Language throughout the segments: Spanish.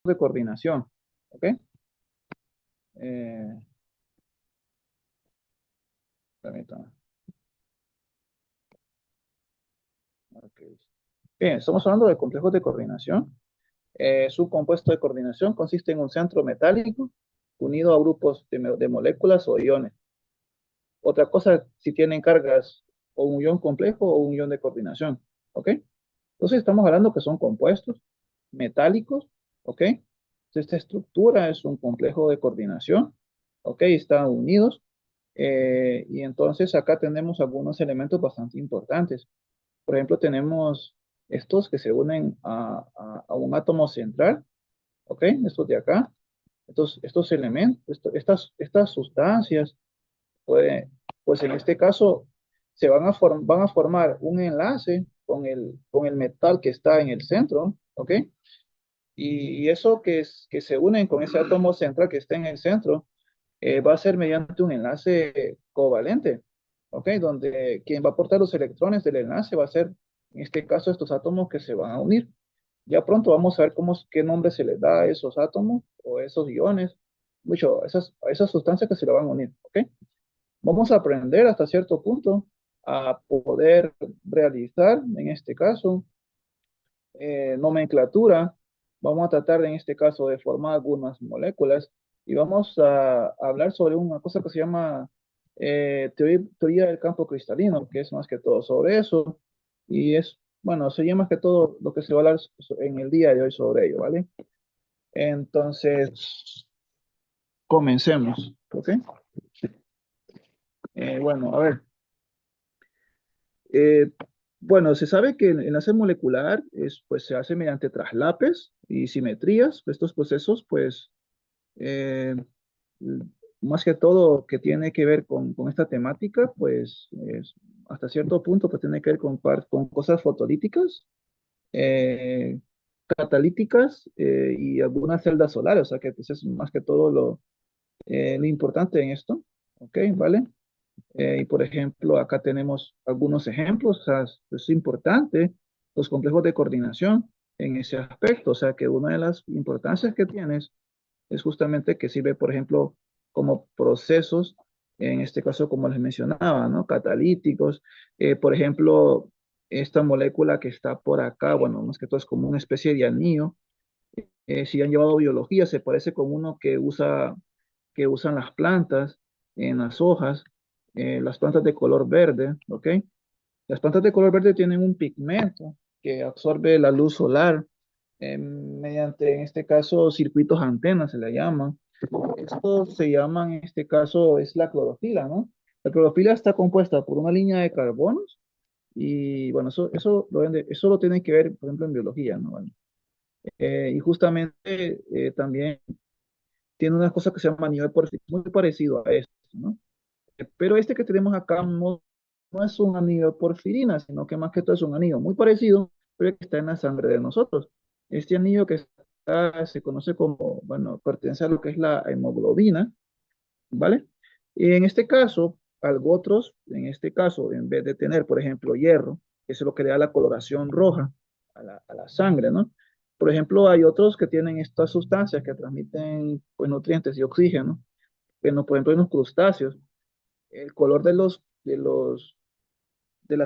de coordinación, ¿ok? Eh, Permítame. Ok. Bien, estamos hablando de complejos de coordinación. Su compuesto de coordinación consiste en un centro metálico unido a grupos de moléculas o iones. Otra cosa, si tienen cargas o un ion complejo o un ion de coordinación, ¿ok? Entonces estamos hablando que son compuestos metálicos, ¿ok? Entonces, esta estructura es un complejo de coordinación, ¿ok? Están unidos. Y entonces acá tenemos algunos elementos bastante importantes. Por ejemplo, tenemos estos que se unen a un átomo central, ¿ok? Estos de acá. Estos elementos, estas sustancias, puede, pues en este caso se van a formar un enlace con el metal que está en el centro, ¿ok? Y eso que se unen con ese átomo central que está en el centro, va a ser mediante un enlace covalente, ¿ok? Donde quien va a aportar los electrones del enlace va a ser, en este caso, estos átomos que se van a unir. Ya pronto vamos a ver qué nombre se les da a esos átomos o esos iones, mucho, a esas sustancias que se le van a unir, ¿ok? Vamos a aprender hasta cierto punto a poder realizar, en este caso, nomenclatura. Vamos a tratar en este caso de formar algunas moléculas y vamos a hablar sobre una cosa que se llama teoría del campo cristalino, que es más que todo sobre eso. Y es, bueno, sería más que todo lo que se va a hablar en el día de hoy sobre ello, ¿vale? Entonces, comencemos, ¿ok? Bueno, a ver. Eh, bueno, se sabe que el enlace molecular pues, se hace mediante traslapes y simetrías. Estos procesos, pues, eh, más que todo que tiene que ver con esta temática, pues, hasta cierto punto, pues, tiene que ver con cosas fotolíticas, eh, catalíticas y algunas celdas solares. O sea, que pues, es más que todo lo importante en esto. ¿Ok? ¿Vale? Y por ejemplo, acá tenemos algunos ejemplos, o sea, es importante los complejos de coordinación en ese aspecto, o sea, que una de las importancias que tienes es justamente que sirve, por ejemplo, como procesos, en este caso, como les mencionaba, ¿no? Catalíticos, por ejemplo, esta molécula que está por acá, bueno, más que todo es como una especie de anillo, si han llevado biología, se parece con uno que usan las plantas en las hojas, las plantas de color verde, ¿ok? Las plantas de color verde tienen un pigmento que absorbe la luz solar mediante, en este caso, circuitos antenas se le llaman. Esto se llama, en este caso, es la clorofila, ¿no? La clorofila está compuesta por una línea de carbonos y, bueno, eso lo tienen que ver, por ejemplo, en biología, ¿no? ¿Vale? Y justamente también tiene una cosa que se llama anillo de porfirinas, muy parecido a esto, ¿no? Pero este que tenemos acá no es un anillo de porfirina, sino que más que todo es un anillo muy parecido, pero que está en la sangre de nosotros. Este anillo que está, se conoce como, bueno, pertenece a lo que es la hemoglobina, ¿vale? Y en este caso, algo otros, en este caso, en vez de tener, por ejemplo, hierro, que es lo que le da la coloración roja a la sangre, ¿no? Por ejemplo, hay otros que tienen estas sustancias que transmiten pues, nutrientes y oxígeno, que no, por ejemplo, en los crustáceos, el color de la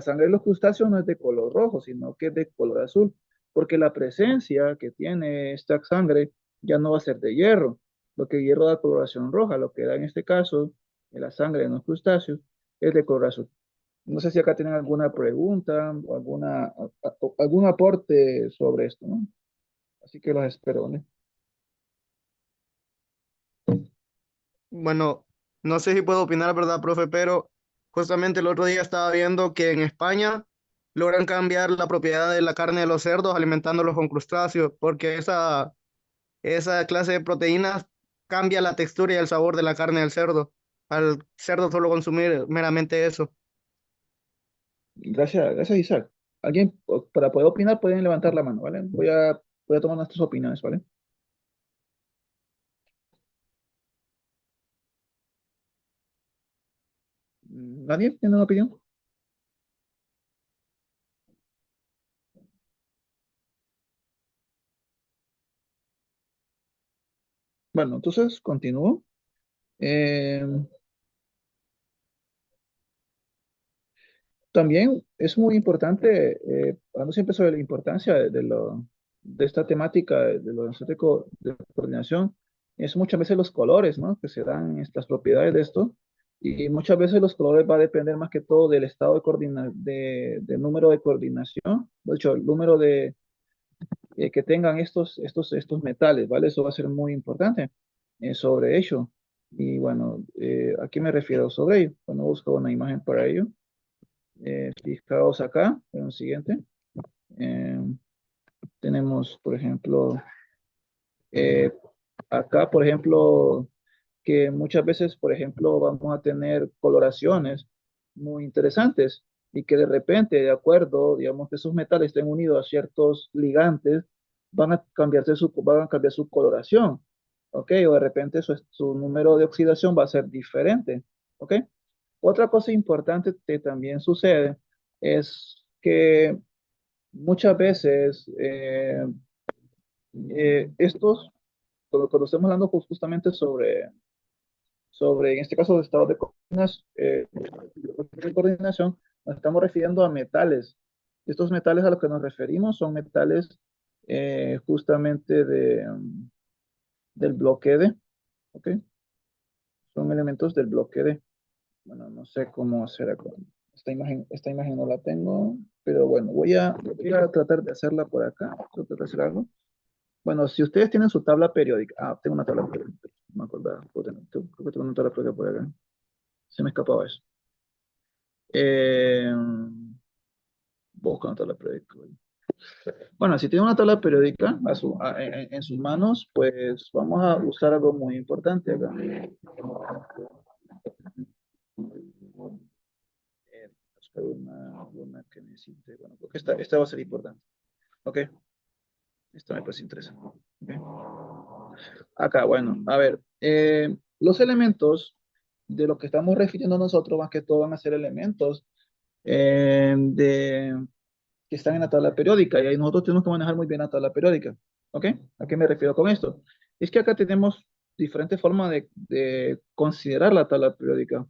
sangre de los crustáceos no es de color rojo, sino que es de color azul, porque la presencia que tiene esta sangre ya no va a ser de hierro, lo que hierro da coloración roja, lo que da en este caso en la sangre de los crustáceos es de color azul. No sé si acá tienen alguna pregunta o algún aporte sobre esto, ¿no? Así que los espero, ¿no? Bueno, no sé si puedo opinar, ¿verdad, profe? Pero justamente el otro día estaba viendo que en España logran cambiar la propiedad de la carne de los cerdos alimentándolos con crustáceos, porque esa clase de proteínas cambia la textura y el sabor de la carne del cerdo. Al cerdo solo consumir meramente eso. Gracias, Isaac. Alguien, para poder opinar, pueden levantar la mano, ¿vale? Voy a tomar nuestras opiniones, ¿vale? ¿Nadie tiene una opinión? Bueno, entonces continúo. Eh, También es muy importante, hablando siempre sobre la importancia de esta temática de lo energético de coordinación, es muchas veces los colores, ¿no? Que se dan estas propiedades de esto. Y muchas veces los colores va a depender más que todo del estado del número de coordinación, de hecho, el número que tengan estos metales, ¿vale? Eso va a ser muy importante sobre ello. Y bueno, ¿a qué me refiero sobre ello? Bueno, busco una imagen para ello. Fijaos acá, en el siguiente. Eh, Tenemos, por ejemplo, eh, acá, por ejemplo, que muchas veces, por ejemplo, vamos a tener coloraciones muy interesantes y que de repente, de acuerdo, digamos que esos metales estén unidos a ciertos ligantes, van a cambiar su coloración, ¿ok? O de repente su número de oxidación va a ser diferente, ¿ok? Otra cosa importante que también sucede es que muchas veces cuando estamos hablando justamente en este caso, de estados de coordinación, nos estamos refiriendo a metales. Estos metales a los que nos referimos son metales justamente del bloque D, ¿ok? Son elementos del bloque D. Bueno, no sé cómo hacer acá. Esta imagen no la tengo, pero bueno, voy a tratar de hacerla por acá. Tratar de hacer algo. Bueno, si ustedes tienen su tabla periódica. Ah, tengo una tabla periódica. No me acordaba. Creo que tengo una tabla periódica por acá. Se me escapaba eso. Eh, Busco una tabla periódica. Bueno, si tienen una tabla periódica en sus manos, pues vamos a usar algo muy importante acá. Buscar una que necesite. Bueno, porque esta va a ser importante. Ok, esta me parece interesante. Ok. Acá, bueno, a ver, los elementos de lo que estamos refiriendo nosotros, más que todo, van a ser elementos que están en la tabla periódica, y ahí nosotros tenemos que manejar muy bien la tabla periódica. ¿Ok? ¿A qué me refiero con esto? Es que acá tenemos diferentes formas de considerar la tabla periódica.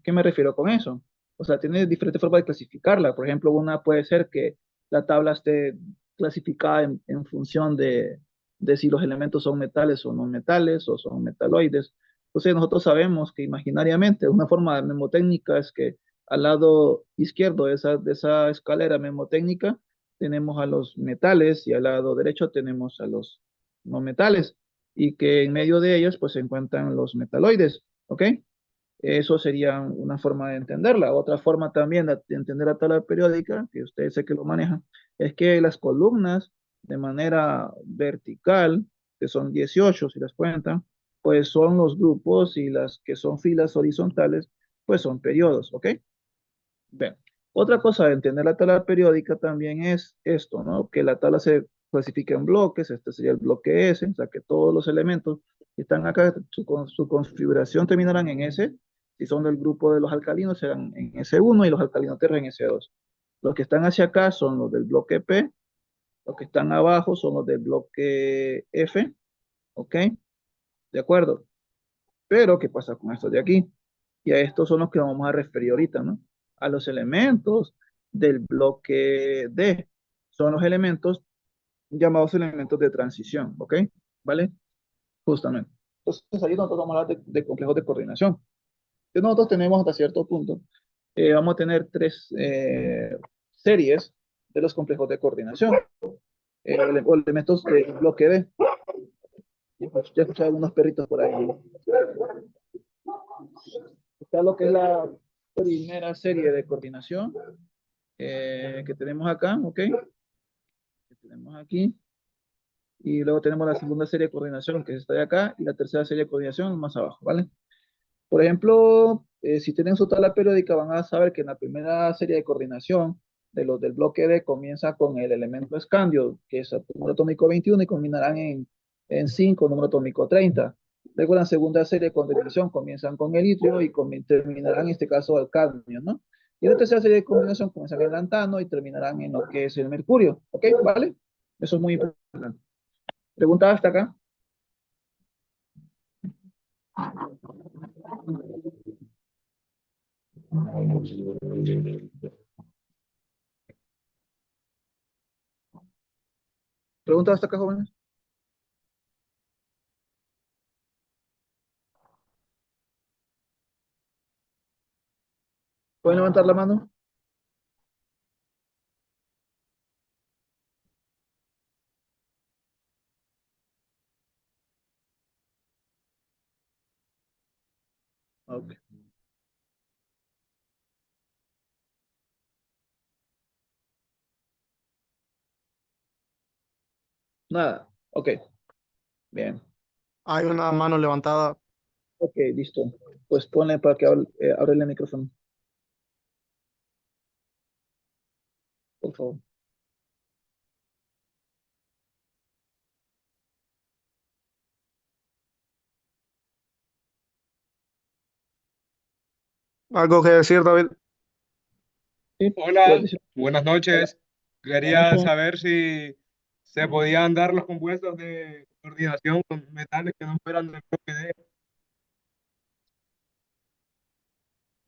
¿Qué me refiero con eso? O sea, tiene diferentes formas de clasificarla. Por ejemplo, una puede ser que la tabla esté clasificada en función de si los elementos son metales o no metales o son metaloides. Entonces, nosotros sabemos que imaginariamente una forma memotécnica es que al lado izquierdo de esa escalera memotécnica tenemos a los metales y al lado derecho tenemos a los no metales y que en medio de ellos pues se encuentran los metaloides. ¿Ok? Eso sería una forma de entenderla. Otra forma también de entender la tabla periódica, que ustedes sé que lo manejan, es que las columnas de manera vertical, que son 18 si las cuentan, pues son los grupos y las que son filas horizontales, pues son periodos, ¿ok? Bien. Otra cosa de entender la tabla periódica también es esto, ¿no? Que la tabla se clasifica en bloques, este sería el bloque S, o sea que todos los elementos que están acá, su configuración terminarán en S, si son del grupo de los alcalinos serán en S1 y los alcalinos tierra en S2. Los que están hacia acá son los del bloque P, los que están abajo son los del bloque F, ¿ok? De acuerdo. Pero, ¿qué pasa con estos de aquí? Y a estos son los que vamos a referir ahorita, ¿no? A los elementos del bloque D. Son los elementos llamados elementos de transición, ¿ok? ¿Vale? Justamente. Entonces, ahí nosotros vamos a hablar de complejos de coordinación. Entonces, nosotros tenemos hasta cierto punto, vamos a tener tres series de los complejos de coordinación, o elementos del bloque D. Ya escuché algunos perritos por ahí. Está lo que es la primera serie de coordinación que tenemos acá, ¿ok? Que tenemos aquí. Y luego tenemos la segunda serie de coordinación que está de acá y la tercera serie de coordinación más abajo, ¿vale? Por ejemplo, si tienen su tabla periódica van a saber que en la primera serie de coordinación de los del bloque D comienza con el elemento escandio, que es el número atómico 21 y combinarán en 5, número atómico 30. Luego en la segunda serie de coordinación comienzan con el itrio y terminarán en este caso el cadmio, ¿no? Y en la tercera serie de coordinación comienzan en el lantano y terminarán en lo que es el mercurio, ¿ok? ¿Vale? Eso es muy importante. ¿Pregunta hasta acá? Pregunta hasta acá, jóvenes. ¿Pueden levantar la mano? Ok. Nada. Ok. Bien. Hay una mano levantada. Ok, listo. Pues ponle para que hable el micrófono, por favor. ¿Algo que decir, David? Sí, puedes Hola, decir. buenas Hola. noches. Buenas Quería noches. saber si se podían dar los compuestos de coordinación con metales que no fueran del bloque D.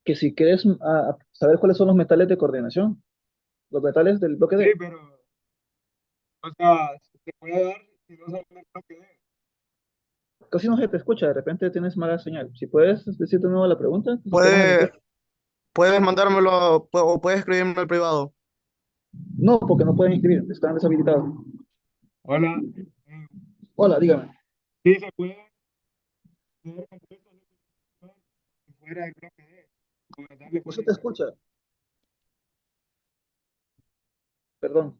Que si quieres saber cuáles son los metales de coordinación, los metales del bloque Sí, D. pero, o sea, se puede dar si no son del bloque D. Casi no se te escucha, de repente tienes mala señal. Si puedes decir de nuevo la pregunta, entonces podemos ¿Puede, iniciar. puedes mandármelo o puedes escribirme al privado? No, porque no pueden inscribir, están deshabilitados. Hola, eh, Hola, dígame. sí se puede dar compuestos de coordinación si fuera del bloque D, con metales de No se te coordinación. escucha, perdón.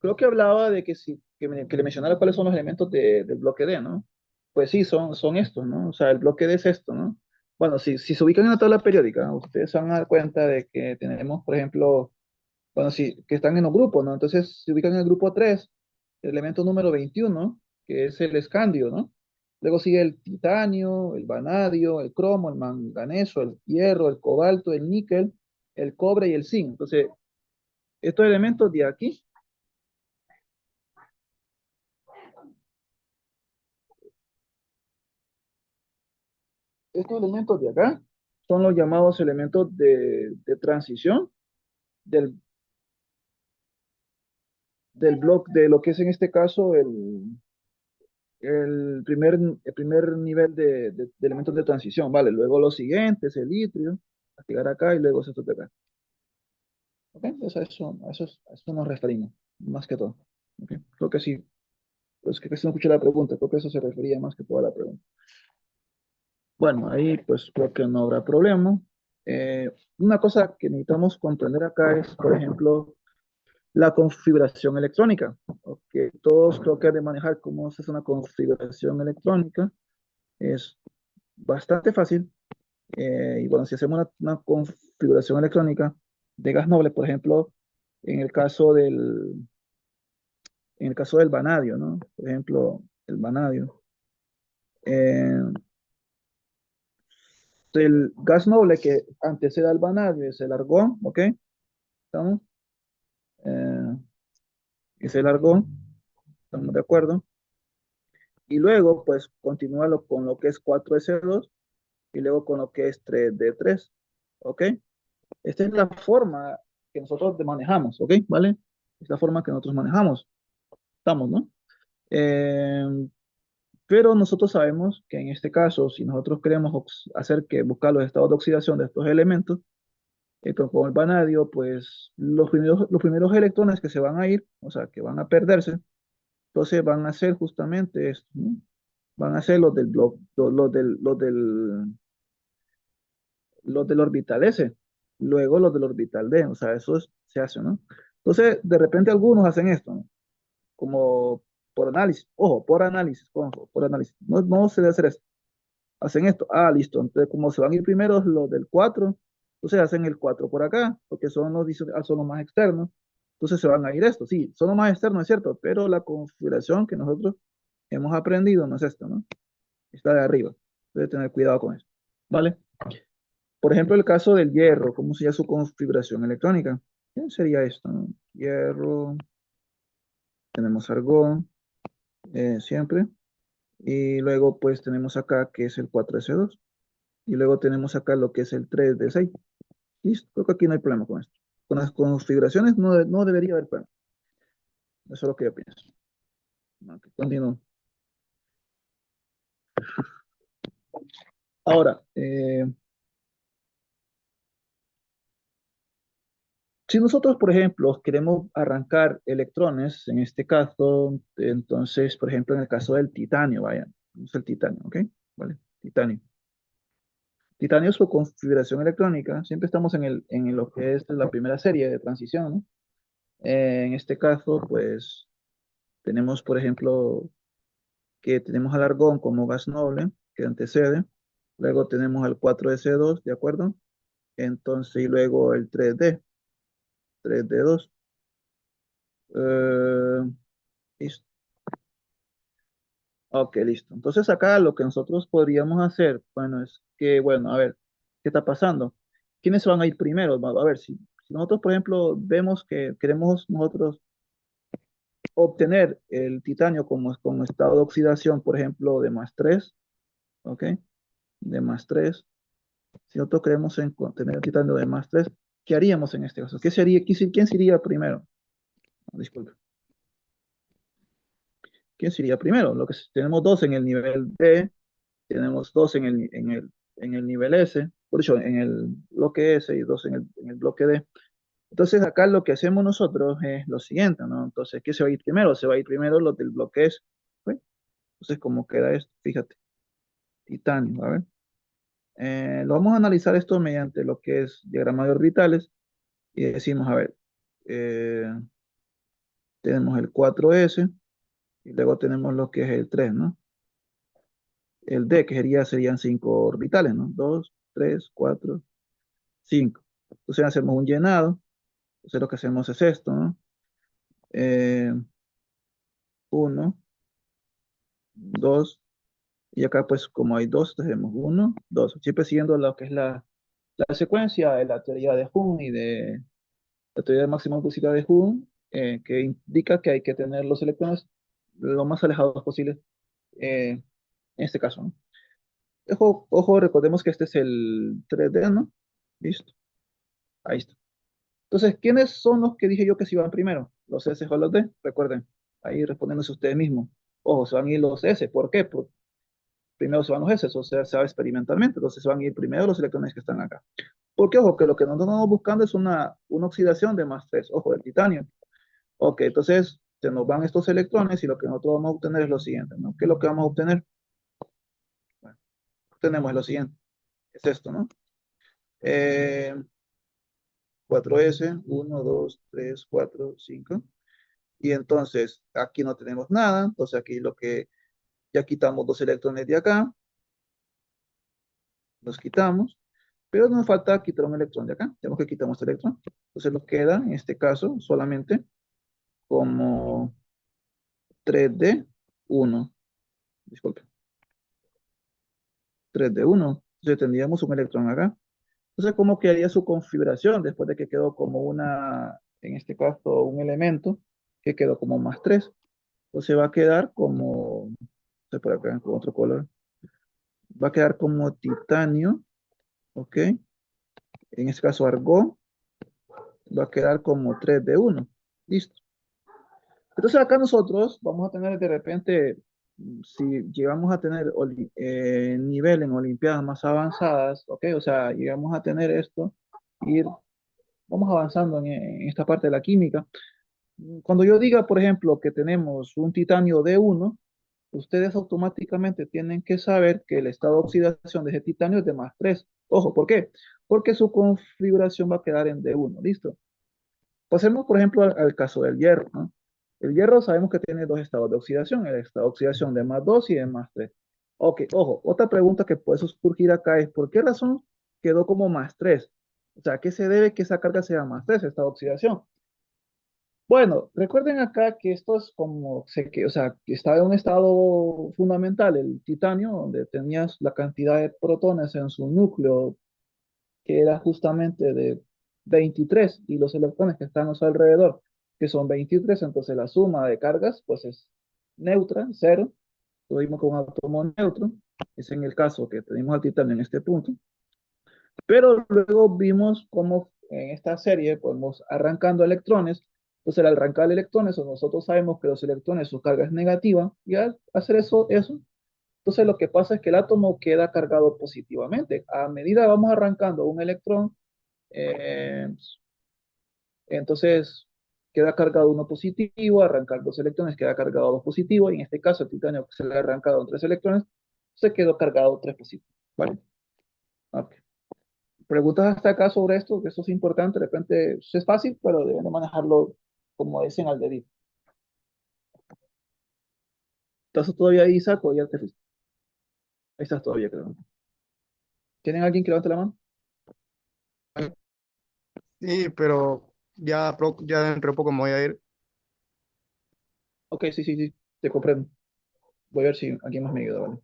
Creo que hablaba de que, que le mencionara cuáles son los elementos del bloque D, ¿no? Pues sí, son estos, ¿no? O sea, el bloque D es esto, ¿no? Bueno, si se ubican en la tabla periódica, ustedes se van a dar cuenta de que tenemos, por ejemplo, bueno, sí, que están en los grupos, ¿no? Entonces se ubican en el grupo 3, el elemento número 21, que es el escandio, ¿no? Luego sigue el titanio, el vanadio, el cromo, el manganeso, el hierro, el cobalto, el níquel, el cobre y el zinc. Entonces, estos elementos de aquí, estos elementos de acá, son los llamados elementos de transición del, del bloque, de lo que es en este caso el primer nivel de elementos de transición, ¿vale? Luego los siguientes, el litrio, a llegar acá y luego estos de acá. ¿Ok? Entonces a eso nos referimos, más que todo. ¿Ok? Creo que sí, pues que casi no escuché la pregunta, creo que eso se refería más que todo a la pregunta. Bueno, ahí pues creo que no habrá problema. Una cosa que necesitamos comprender acá es, por ejemplo, la configuración electrónica. Ok, todos creo que han de manejar cómo se hace una configuración electrónica. Es bastante fácil. Y bueno, si hacemos una configuración electrónica de gas noble, por ejemplo, en el caso del vanadio, ¿no? Por ejemplo, el vanadio. Eh, el gas noble que antecede al vanadio es el argón, ¿ok? ¿Estamos? Eh, es el argón, ¿estamos de acuerdo? Y luego, pues, continúa con lo que es 4S2 y luego con lo que es 3D3, ¿ok? Esta es la forma que nosotros manejamos, ¿ok? ¿Vale? Es la forma que nosotros manejamos. Estamos, ¿no? Eh, pero nosotros sabemos que en este caso, si nosotros queremos buscar los estados de oxidación de estos elementos, con el vanadio, pues los primeros electrones que se van a ir, o sea, que van a perderse, entonces van a ser justamente esto, ¿no? Van a ser los del bloque, los del orbital S, luego los del orbital D, o sea, se hace, ¿no? Entonces, de repente algunos hacen esto, ¿no? Como por análisis, ojo, por análisis, no se debe hacer esto, hacen esto, listo, entonces como se van a ir primero los del 4, entonces hacen el 4 por acá, porque son los más externos, entonces se van a ir estos, sí, son los más externos, es cierto, pero la configuración que nosotros hemos aprendido no es esto, ¿no? Está de arriba, debe tener cuidado con eso, ¿vale? Por ejemplo, el caso del hierro, ¿cómo sería su configuración electrónica? ¿Qué sería esto, no? Hierro, tenemos argón, siempre. Y luego pues tenemos acá que es el 4s2. Y luego tenemos acá lo que es el 3d6. Listo, creo que aquí no hay problema con esto. Con las configuraciones no debería haber problema. Eso es lo que yo pienso. Ok, continúo. Ahora, si nosotros, por ejemplo, queremos arrancar electrones, en este caso, entonces, por ejemplo, en el caso del titanio, vaya, es el titanio, ¿ok? Vale, titanio. Titanio, su configuración electrónica, siempre estamos en lo que es la primera serie de transición, ¿no? En este caso, pues, tenemos, por ejemplo, que tenemos al argón como gas noble, que antecede, luego tenemos al 4s2, ¿de acuerdo? Entonces, y luego el 3d2. Eh, listo. Ok, listo. Entonces acá lo que nosotros podríamos hacer, bueno, es que, bueno, a ver, ¿qué está pasando? ¿Quiénes van a ir primero? A ver, si nosotros, por ejemplo, vemos que queremos nosotros obtener el titanio como estado de oxidación, por ejemplo, de +3, ¿ok? De +3. Si nosotros queremos tener el titanio de +3, ¿qué haríamos en este caso? ¿Qué sería, quién sería primero? Disculpe. ¿Quién sería primero? Tenemos dos en el nivel D, tenemos dos en el nivel S, por eso en el bloque S y dos en el bloque D. Entonces acá lo que hacemos nosotros es lo siguiente, ¿no? Entonces, ¿qué se va a ir primero? Se va a ir primero lo del bloque S. ¿Ok? Entonces, ¿cómo queda esto? Fíjate, titanio, a ver. Lo vamos a analizar esto mediante lo que es diagrama de orbitales y decimos, a ver, eh, tenemos el 4s y luego tenemos lo que es el 3, ¿no? El D, que serían 5 orbitales, ¿no? 2, 3, 4, 5. Entonces hacemos un llenado. Entonces lo que hacemos es esto, ¿no? 1, 2, y acá pues como hay dos, tenemos 1, 2. Siempre siguiendo lo que es la secuencia de la teoría de Hund y de la teoría de máxima física de Hund, que indica que hay que tener los electrones lo más alejados posible, en este caso, ¿no? Ojo, ojo, recordemos que este es el 3D, ¿no? Listo, ahí está. Entonces, ¿quiénes son los que dije yo que se iban primero? Los S o los D, recuerden, ahí respondiéndose ustedes mismos. Ojo, se van a ir los S, ¿por qué? Porque primero se van los S, o sea, se va experimentalmente, entonces se van a ir primero los electrones que están acá. Porque, ojo, que lo que nosotros estamos buscando es una oxidación de +3, ojo, del titanio. Ok, entonces se nos van estos electrones y lo que nosotros vamos a obtener es lo siguiente, ¿no? ¿Qué es lo que vamos a obtener? Bueno, obtenemos lo siguiente, es esto, ¿no? Eh, 4S, 1, 2, 3, 4, 5. Y entonces aquí no tenemos nada, entonces aquí lo que ya quitamos dos electrones de acá, los quitamos, pero nos falta quitar un electrón de acá, tenemos que quitar este electrón. Entonces nos queda en este caso solamente como 3D1, disculpe, 3D1. Entonces tendríamos un electrón acá. Entonces, ¿cómo quedaría su configuración después de que quedó como en este caso, un elemento que quedó como +3? Entonces va a quedar como, no sé por acá, con otro color, va a quedar como titanio, ¿ok? En este caso argón, va a quedar como 3D1. Listo. Entonces acá nosotros vamos a tener de repente, si llegamos a tener nivel en olimpiadas más avanzadas, ¿ok? O sea, llegamos a tener esto, ir, vamos avanzando en esta parte de la química. Cuando yo diga, por ejemplo, que tenemos un titanio D1, ustedes automáticamente tienen que saber que el estado de oxidación de ese titanio es de +3. Ojo, ¿por qué? Porque su configuración va a quedar en D1, ¿listo? Pasemos, por ejemplo, al caso del hierro, ¿no? El hierro sabemos que tiene dos estados de oxidación, el estado de oxidación de +2 y de +3. Ok, ojo, otra pregunta que puede surgir acá es, ¿por qué razón quedó como +3? O sea, ¿a qué se debe que esa carga sea +3, estado de oxidación? Bueno, recuerden acá que esto es como, o sea, que está en un estado fundamental, el titanio, donde tenías la cantidad de protones en su núcleo, que era justamente de 23, y los electrones que están a su alrededor, que son 23, entonces la suma de cargas, pues es neutra, cero. lo vimos con un átomo neutro, es en el caso que tenemos al titanio en este punto, pero luego vimos cómo en esta serie podemos arrancando electrones. Entonces, al arrancar electrones, nosotros sabemos que los electrones, su carga es negativa, y al hacer eso, entonces lo que pasa es que el átomo queda cargado positivamente. A medida que vamos arrancando un electrón, eh, entonces queda cargado uno positivo, arrancar dos electrones queda cargado dos positivos, y en este caso el titanio que se le ha arrancado tres electrones, se quedó cargado tres positivos. ¿Vale? Ok. ¿Preguntas hasta acá sobre esto? Que esto es importante, de repente es fácil, pero deben de manejarlo como dicen al dedito. ¿Estás todavía ahí, Isaac, o ya te fuiste? Ahí estás todavía, creo. ¿Tienen alguien que levante la mano? Sí, pero ya dentro de poco me voy a ir. Ok, sí, sí, sí, te comprendo. Voy a ver si alguien más me ayuda, ¿vale?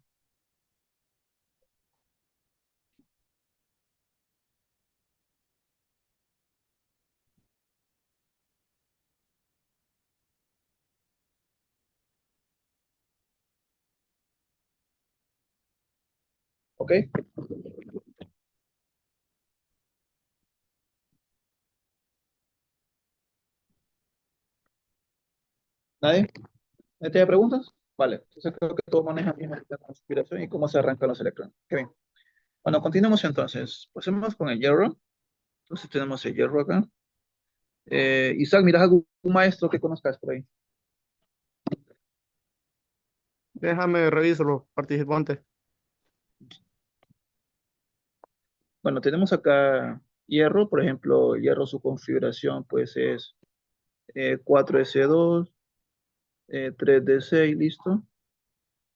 Ok, ¿nadie? ¿Nadie tiene preguntas? Vale, entonces creo que todos manejan bien la conspiración y cómo se arrancan los electrones. Qué bien. Bueno, continuemos entonces. Pasemos con el hierro. Entonces tenemos el hierro acá. Isaac, ¿miras algún maestro que conozcas por ahí? Déjame revisar los participantes. Bueno, tenemos acá hierro, por ejemplo, hierro su configuración pues es 4s2, 3d6, listo.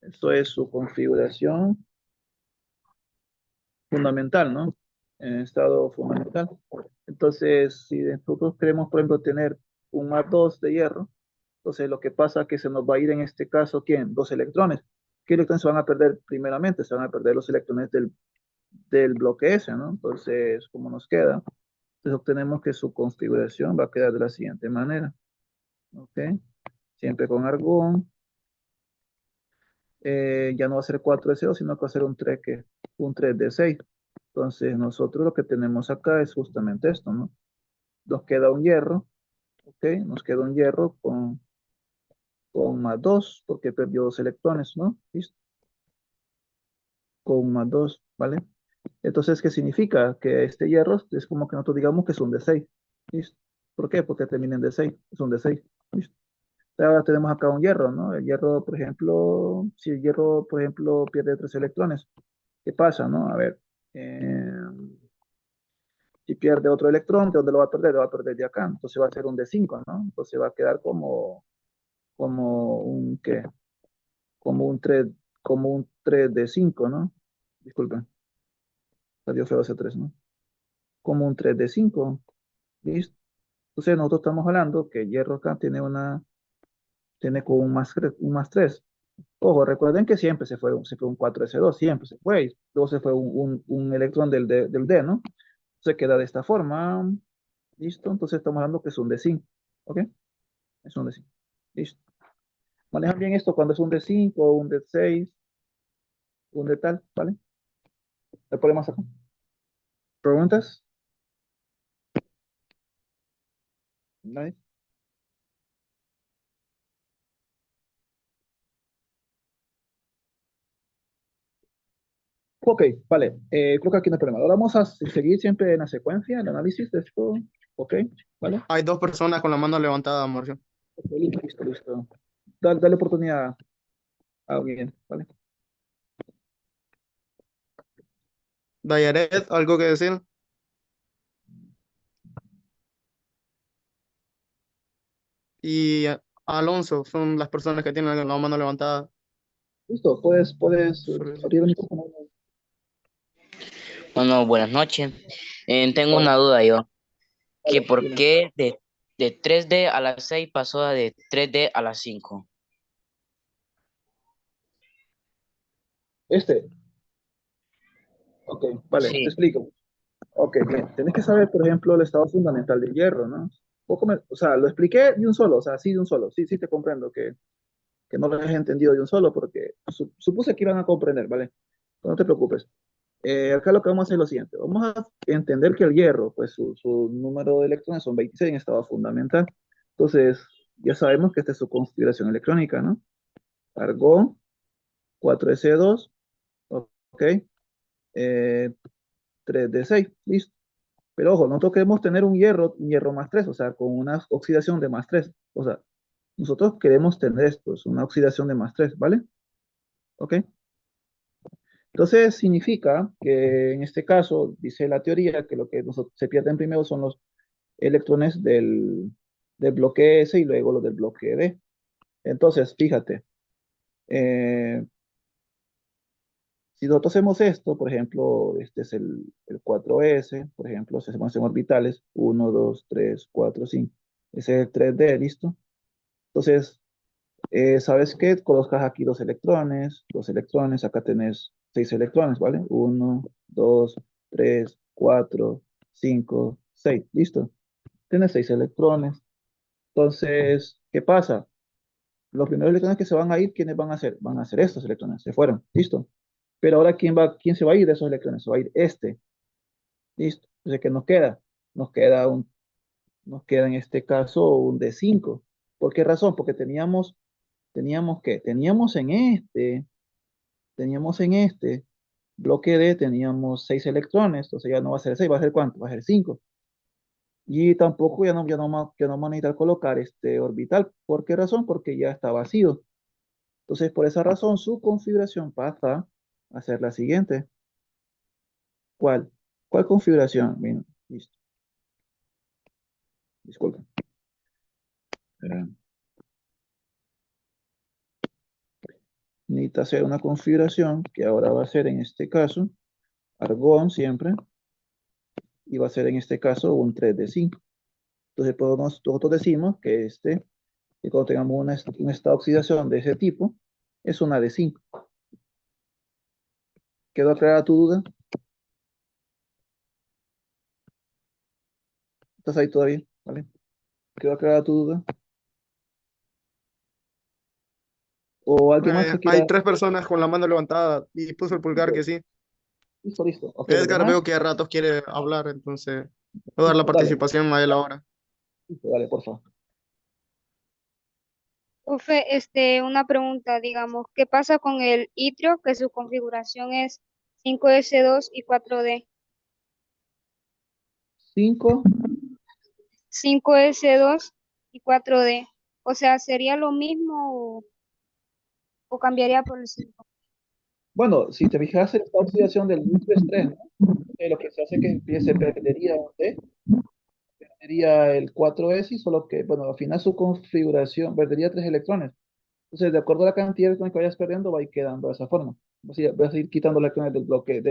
Esto es su configuración fundamental, ¿no? En estado fundamental. Entonces, si nosotros queremos, por ejemplo, tener un más 2 de hierro, entonces lo que pasa es que se nos va a ir en este caso, ¿quién? Dos electrones. ¿Qué electrones se van a perder primeramente? Se van a perder los electrones del bloque S, ¿no? Entonces, ¿cómo nos queda? Entonces obtenemos que su configuración va a quedar de la siguiente manera, ¿ok? Siempre con argón. Ya no va a ser 4s2, sino que va a ser un 3d6. Entonces, nosotros lo que tenemos acá es justamente esto, ¿no? Nos queda un hierro, ¿ok? Nos queda un hierro con más 2 porque perdió dos electrones, ¿no? ¿Listo? Con más 2, ¿vale? Entonces, ¿qué significa? Que este hierro es como que nosotros digamos que es un D6. ¿Listo? ¿Por qué? Porque termina en D6. Es un D6. ¿Listo? Ahora tenemos acá un hierro, ¿no? El hierro, por ejemplo, si el hierro, por ejemplo, pierde tres electrones, ¿qué pasa, no? A ver, eh, si pierde otro electrón, ¿de dónde lo va a perder? Lo va a perder de acá. Entonces va a ser un D5, ¿no? Entonces va a quedar como un, ¿qué? Como un 3, como un 3D5, ¿no? Disculpen, salió feo ese 3, ¿no? Como un 3D5, ¿listo? Entonces nosotros estamos hablando que el hierro acá tiene como un más 3. Ojo, recuerden que siempre se fue un 4s2, siempre se fue. Luego se fue un electrón del D, ¿no? Se queda de esta forma. ¿Listo? Entonces estamos hablando que es un D5. ¿Ok? Es un D5. Listo. Manejan bien esto cuando es un D5, un D6, un D tal, ¿vale? ¿No hay problemas acá? ¿Preguntas? ¿Nadie? Ok, vale. Creo que aquí no hay problema. Ahora vamos a seguir siempre en la secuencia, el análisis de esto. Ok, ¿vale? Hay dos personas con la mano levantada, Marcio. Ok, listo, listo, listo. Dale oportunidad a alguien, ¿vale? Dayaret, ¿algo que decir? Y Alonso son las personas que tienen la mano levantada. Listo, puedes Solicito. abrir el micrófono. Bueno, buenas noches. Tengo Vale, una duda yo, que vale, por dime. qué de 3D a la 6 pasó a de 3D a la 5. Este, ok, vale, te Sí, explico. Ok, bien. Tienes que saber, por ejemplo, el estado fundamental del hierro, ¿no? O sea, lo expliqué de un solo, o sea, sí, de un solo. Sí, sí, te comprendo que que no lo hayas entendido de un solo, porque supuse que iban a comprender, ¿vale? No te preocupes. Acá lo que vamos a hacer es lo siguiente. Vamos a entender que el hierro, pues su número de electrones son 26 en estado fundamental. Entonces, ya sabemos que esta es su configuración electrónica, ¿no? Argón, 4s2, ok, 3d6, listo. Pero ojo, nosotros queremos tener un hierro más 3, o sea, con una oxidación de más 3. O sea, nosotros queremos tener esto, es una oxidación de más 3, ¿vale? Ok. Entonces significa que en este caso, dice la teoría, que lo que se pierden primero son los electrones del bloque S y luego los del bloque D. Entonces, fíjate, eh, si nosotros hacemos esto, por ejemplo, este es el 4S, por ejemplo, si hacemos en orbitales, 1, 2, 3, 4, 5, ese es el 3D, ¿listo? Entonces, ¿sabes qué? Colocas aquí dos electrones, acá tenés 6 electrones, ¿vale? 1, 2, 3, 4, 5, 6, ¿listo? Tienes 6 electrones. Entonces, ¿qué pasa? Los primeros electrones que se van a ir, ¿quiénes van a ser? Van a ser estos electrones, se fueron, ¿listo? Pero ahora, ¿quién se va a ir de esos electrones? Se va a ir este, ¿listo? Entonces, ¿qué nos queda? Nos queda nos queda en este caso un D5. ¿Por qué razón? Porque teníamos ¿qué? Teníamos en este bloque D, teníamos 6 electrones, entonces ya no va a ser 6, va a ser ¿cuánto? Va a ser 5. Y tampoco ya no vamos a necesitar colocar este orbital. ¿Por qué razón? Porque ya está vacío. Entonces, por esa razón, su configuración pasa a ser la siguiente. ¿Cuál? ¿Cuál configuración? Bien, listo. Disculpen. Necesita hacer una configuración que ahora va a ser en este caso argón siempre y va a ser en este caso un 3d5. Entonces nosotros decimos que cuando tengamos un estado de oxidación de ese tipo, es una D5. ¿Quedó aclarada tu duda? ¿Estás ahí todavía? ¿Vale? ¿Quedó aclarada tu duda? ¿O alguien más que Hay quiera? tres personas con la mano levantada y puso el pulgar que Listo, sí. listo, listo. Ok, los Edgar demás, veo que a ratos quiere hablar, entonces voy a dar la listo, dale, participación a él ahora. listo, dale, por favor. Profe, una pregunta, digamos, ¿qué pasa con el itrio, que su configuración es 5s2 y 4d? 5. 5s2 y 4d. O sea, ¿sería lo mismo o cambiaría por el 5? Bueno, si te fijas en esta oxidación del núcleo es 3, ¿no? Lo que se hace es que se perdería un D, perdería el 4S y solo que, bueno, al final su configuración perdería 3 electrones. Entonces, de acuerdo a la cantidad de electrones que vayas perdiendo, va a ir quedando de esa forma. Vas a ir quitando electrones del bloque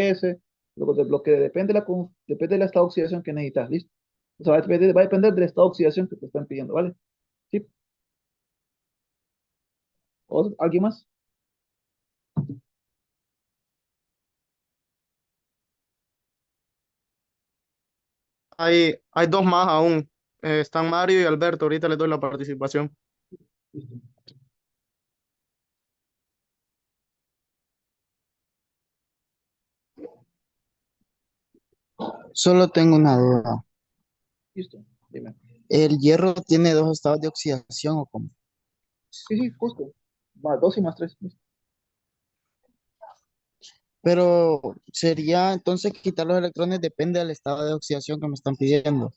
S, luego del bloque D. Depende de la estado de oxidación que necesitas, ¿listo? O sea, va a depender del estado de oxidación que te están pidiendo, ¿vale? ¿Sí? ¿Alguien más? Hay dos más aún. Están Mario y Alberto. Ahorita les doy la participación. Listo. Solo tengo una duda. Listo. Dime. ¿El hierro tiene dos estados de oxidación o cómo? Sí, sí, justo. Va, 2 y más 3. Pero sería entonces quitar los electrones depende del estado de oxidación que me están pidiendo.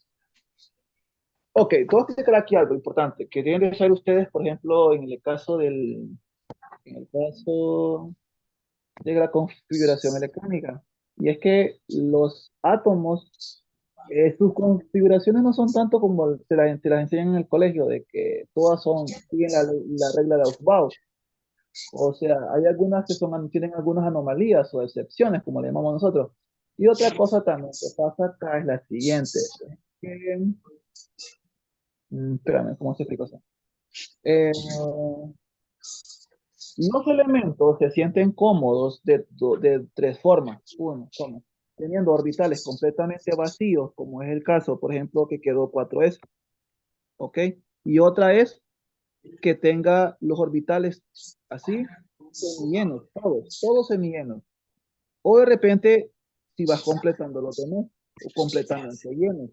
Ok, tengo que sacar aquí algo importante que deben de saber ustedes, por ejemplo, en el caso de la configuración electrónica. Y es que los átomos, sus configuraciones no son tanto como se las enseñan en el colegio, de que todas siguen la regla de Aufbau. O sea, hay algunas que tienen algunas anomalías o excepciones, como le llamamos nosotros. Y otra cosa también que pasa acá es la siguiente. Que, espérame, ¿cómo se explica eso? Eh, Los elementos se sienten cómodos de 3 formas. Uno, ¿cómo? Teniendo orbitales completamente vacíos, como es el caso, por ejemplo, que quedó 4s, ¿ok? Y otra es que tenga los orbitales así, semillenos, todos semillenos. O de repente, si vas completando los demás, o completamente llenos,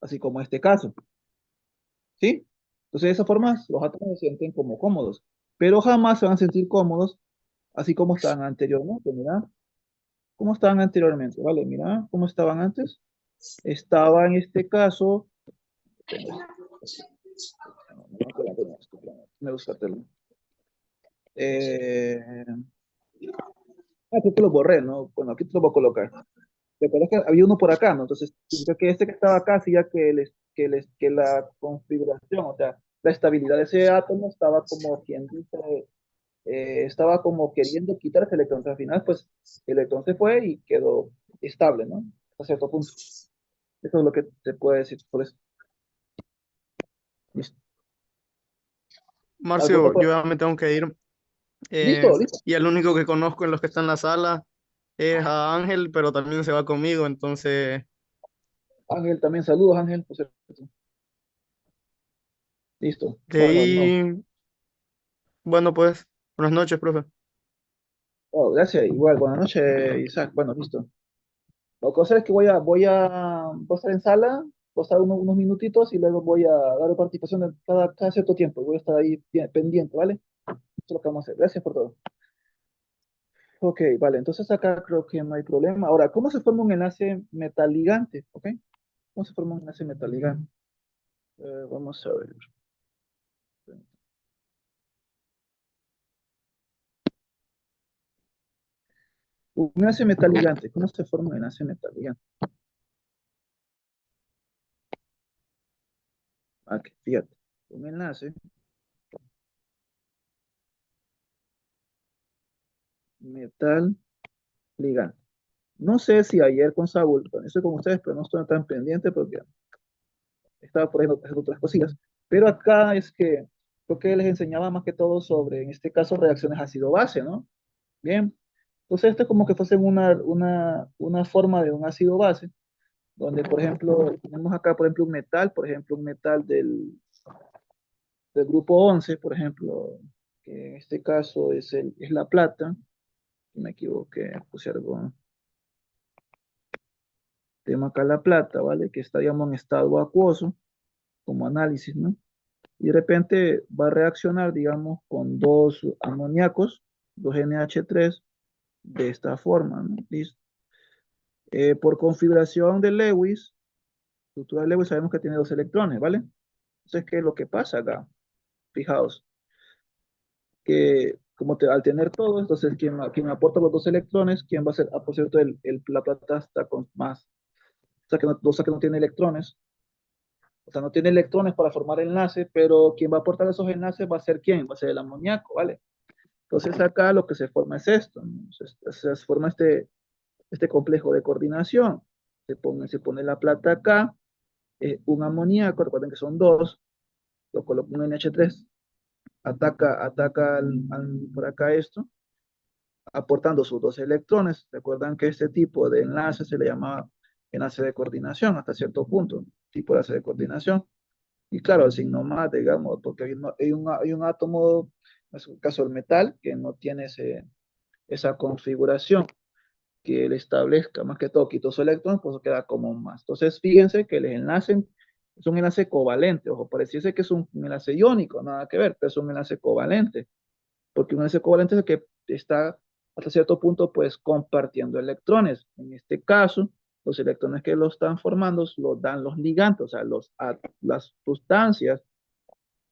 así como este caso, ¿sí? Entonces, de esa forma, los átomos se sienten como cómodos, pero jamás se van a sentir cómodos así como estaban anteriormente, mira, cómo estaban anteriormente, ¿vale? Mira, cómo estaban antes. Estaba en este caso, me gusta hacerlo. Aquí te lo borré, ¿no? Bueno, aquí te lo voy a colocar. Recuerda que había uno por acá, ¿no? Entonces, significa que este que estaba acá hacía que la configuración, o sea, la estabilidad de ese átomo estaba como quien dice, estaba como queriendo quitar ese electrón. O sea, al final, pues, el electrón se fue y quedó estable, ¿no? A cierto punto. Eso es lo que te puedo decir por eso. Listo. ¿Algo más Marcio, por- yo ya me tengo que ir. Listo, listo. Y el único que conozco en los que están en la sala es a Ángel, pero también se va conmigo, entonces, Ángel, también saludos, Ángel, por cierto. Listo. de Bueno, no. ahí, bueno, pues, buenas noches, profe. Oh, gracias. Igual, buenas noches, Isaac. Bueno, listo. Lo que voy a hacer es que voy a estar en sala, voy a estar unos minutitos y luego voy a dar participación cada cierto tiempo. Voy a estar ahí pendiente, ¿vale? Eso es lo que vamos a hacer. Gracias por todo. Ok, vale. Entonces acá creo que no hay problema. Ahora, ¿cómo se forma un enlace metal ligante? ¿Ok? ¿Cómo se forma un enlace metal ligante? Vamos a ver. Un enlace metal ligante. ¿Cómo se forma un enlace metal ligante? Aquí, fíjate. Un enlace metal ligante. No sé si ayer con Saúl, bueno, estoy con ustedes, pero no estoy tan pendiente porque estaba por ahí haciendo otras cosillas. Pero acá es que creo que les enseñaba más que todo sobre, en este caso, reacciones ácido-base, ¿no? Bien. Entonces, esto es como que fuese una forma de un ácido-base, donde, por ejemplo, tenemos acá, por ejemplo, un metal, por ejemplo, un metal del grupo 11, por ejemplo, que en este caso es la plata. Si me equivoqué, puse algo. Tenemos acá la plata, ¿vale? Que está, digamos, en estado acuoso, como análisis, ¿no? Y de repente va a reaccionar, digamos, con dos amoníacos, dos NH3, de esta forma, ¿no? ¿Listo? Por configuración de Lewis, estructura de Lewis, sabemos que tiene dos electrones, ¿vale? Entonces, ¿qué es lo que pasa acá? Fijaos, que como al tener todo, entonces quien aporta los dos electrones, ¿quién va a ser? Ah, por cierto, la plata está con más, o sea que no tiene electrones, o sea, no tiene electrones para formar enlace, pero quien va a aportar esos enlaces va a ser quién, va a ser el amoníaco, ¿vale? Entonces acá lo que se forma es esto, ¿no? Se forma este complejo de coordinación. Se pone la plata acá, un amoníaco, recuerden que son dos, lo coloco un NH3, ataca por acá esto, aportando sus dos electrones. Recuerdan que este tipo de enlace se le llama enlace de coordinación hasta cierto punto, tipo de enlace de coordinación. Y claro, el signo más, digamos, porque hay un átomo, en el caso del metal, que no tiene esa configuración que él establezca, más que todo quitó su electrón, pues queda como un más. Entonces, fíjense que el enlace es un enlace covalente, ojo, pareciese que es un enlace iónico, nada que ver, pero es un enlace covalente, porque un enlace covalente es el que está hasta cierto punto, pues, compartiendo electrones. En este caso, los electrones que lo están formando los dan los ligantes, o sea, las sustancias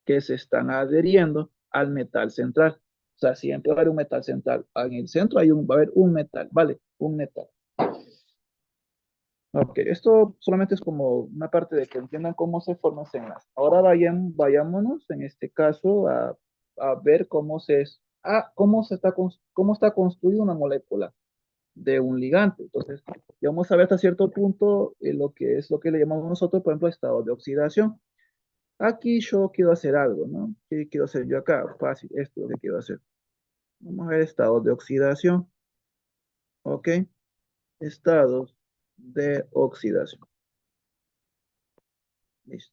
que se están adheriendo al metal central. O sea, siempre va a haber un metal central. En el centro va a haber un metal, ¿vale? Un metal. Ok, esto solamente es como una parte de que entiendan cómo se forma ese enlace. Ahora vayámonos en este caso a ver cómo está construida una molécula de un ligante. Entonces, ya vamos a ver hasta cierto punto lo que es lo que le llamamos nosotros, por ejemplo, estado de oxidación. Aquí yo quiero hacer algo, ¿no? ¿Qué quiero hacer yo acá? Fácil, esto es lo que quiero hacer. Vamos a ver estados de oxidación, ¿ok? Estados de oxidación. Listo.